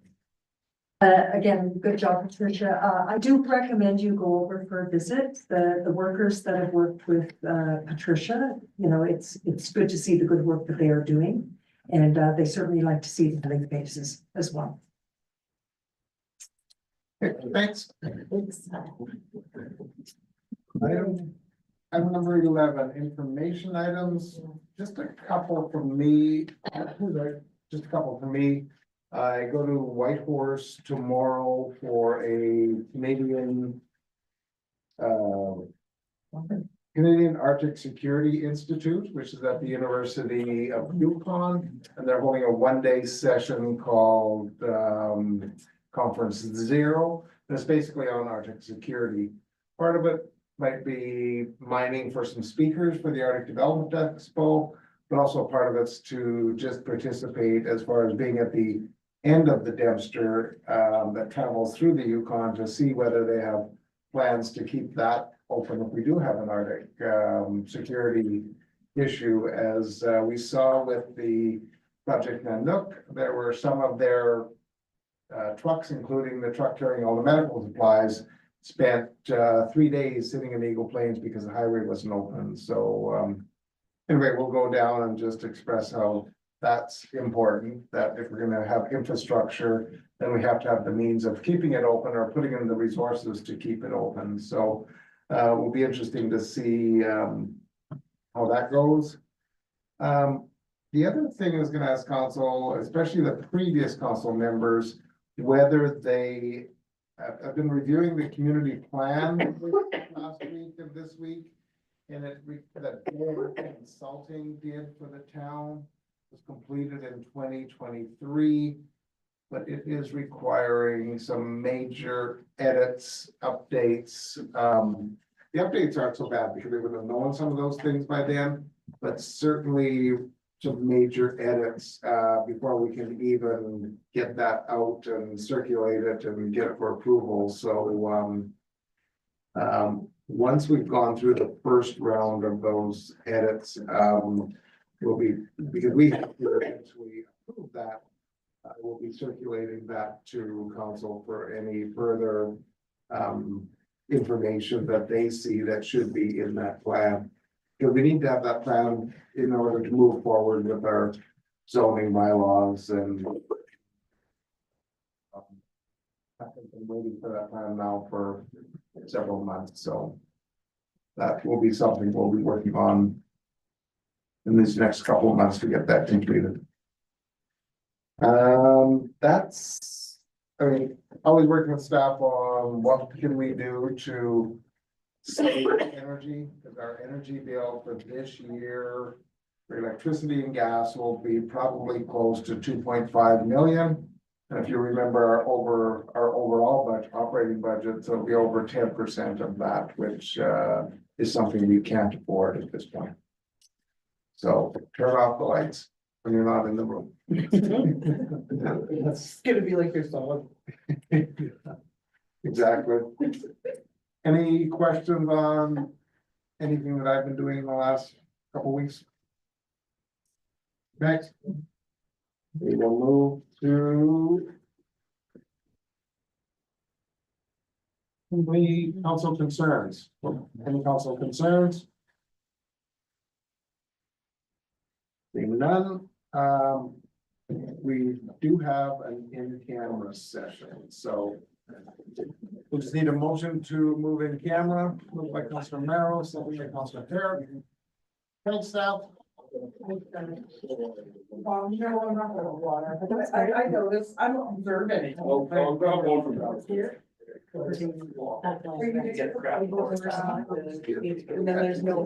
[SPEAKER 2] Again, good job, Patricia. I do recommend you go over for a visit. The workers that have worked with Patricia, you know, it's good to see the good work that they are doing. And they certainly like to see the living faces as well.
[SPEAKER 1] Okay, thanks.
[SPEAKER 6] Thanks.
[SPEAKER 1] Item number 11, information items, just a couple from me. Just a couple from me. I go to Whitehorse tomorrow for a Canadian Arctic Security Institute, which is at the University of Yukon, and they're holding a one-day session called Conference Zero. That's basically on Arctic security. Part of it might be mining for some speakers for the Arctic Development Expo, but also part of it's to just participate as far as being at the end of the Dempster that travels through the Yukon to see whether they have plans to keep that open if we do have an Arctic security issue. As we saw with the Project Nanook, there were some of their trucks, including the truck carrying all the medical supplies, spent 3 days sitting in Eagle Plains because the highway wasn't open. So anyway, we'll go down and just express how that's important, that if we're gonna have infrastructure, then we have to have the means of keeping it open or putting in the resources to keep it open. So will be interesting to see how that goes. The other thing I was gonna ask council, especially the previous council members, whether they have been reviewing the community plan last week and this week. And that consulting did for the town was completed in 2023. But it is requiring some major edits, updates. The updates aren't so bad because they would have known some of those things by then, but certainly some major edits before we can even get that out and circulate it and get it for approval. So once we've gone through the first round of those edits, we'll be, because we have to eventually approve that, we'll be circulating that to council for any further information that they see that should be in that plan. Because we need to have that plan in order to move forward with our zoning bylaws and I've been waiting for that plan now for several months, so that will be something we'll be working on in these next couple of months to get that completed. That's, I mean, always working with staff on what can we do to save energy, because our energy bill for this year for electricity and gas will be probably close to 2.5 million. And if you remember our overall budget, operating budget, so it'll be over 10% of that, which is something we can't afford at this point. So turn off the lights when you're not in the room.
[SPEAKER 9] It's gonna be like you're solid.
[SPEAKER 1] Exactly. Any questions on anything that I've been doing in the last couple weeks? Next. We will move to the council concerns. Any council concerns? Seeing none, we do have an in-camera session, so we just need a motion to move in camera, moved by Councilor Merrow, seconded by Councilor Herrick. Thanks, staff.
[SPEAKER 13] I know this, I'm observant.
[SPEAKER 7] I'll grab one from downstairs.
[SPEAKER 13] And then there's no.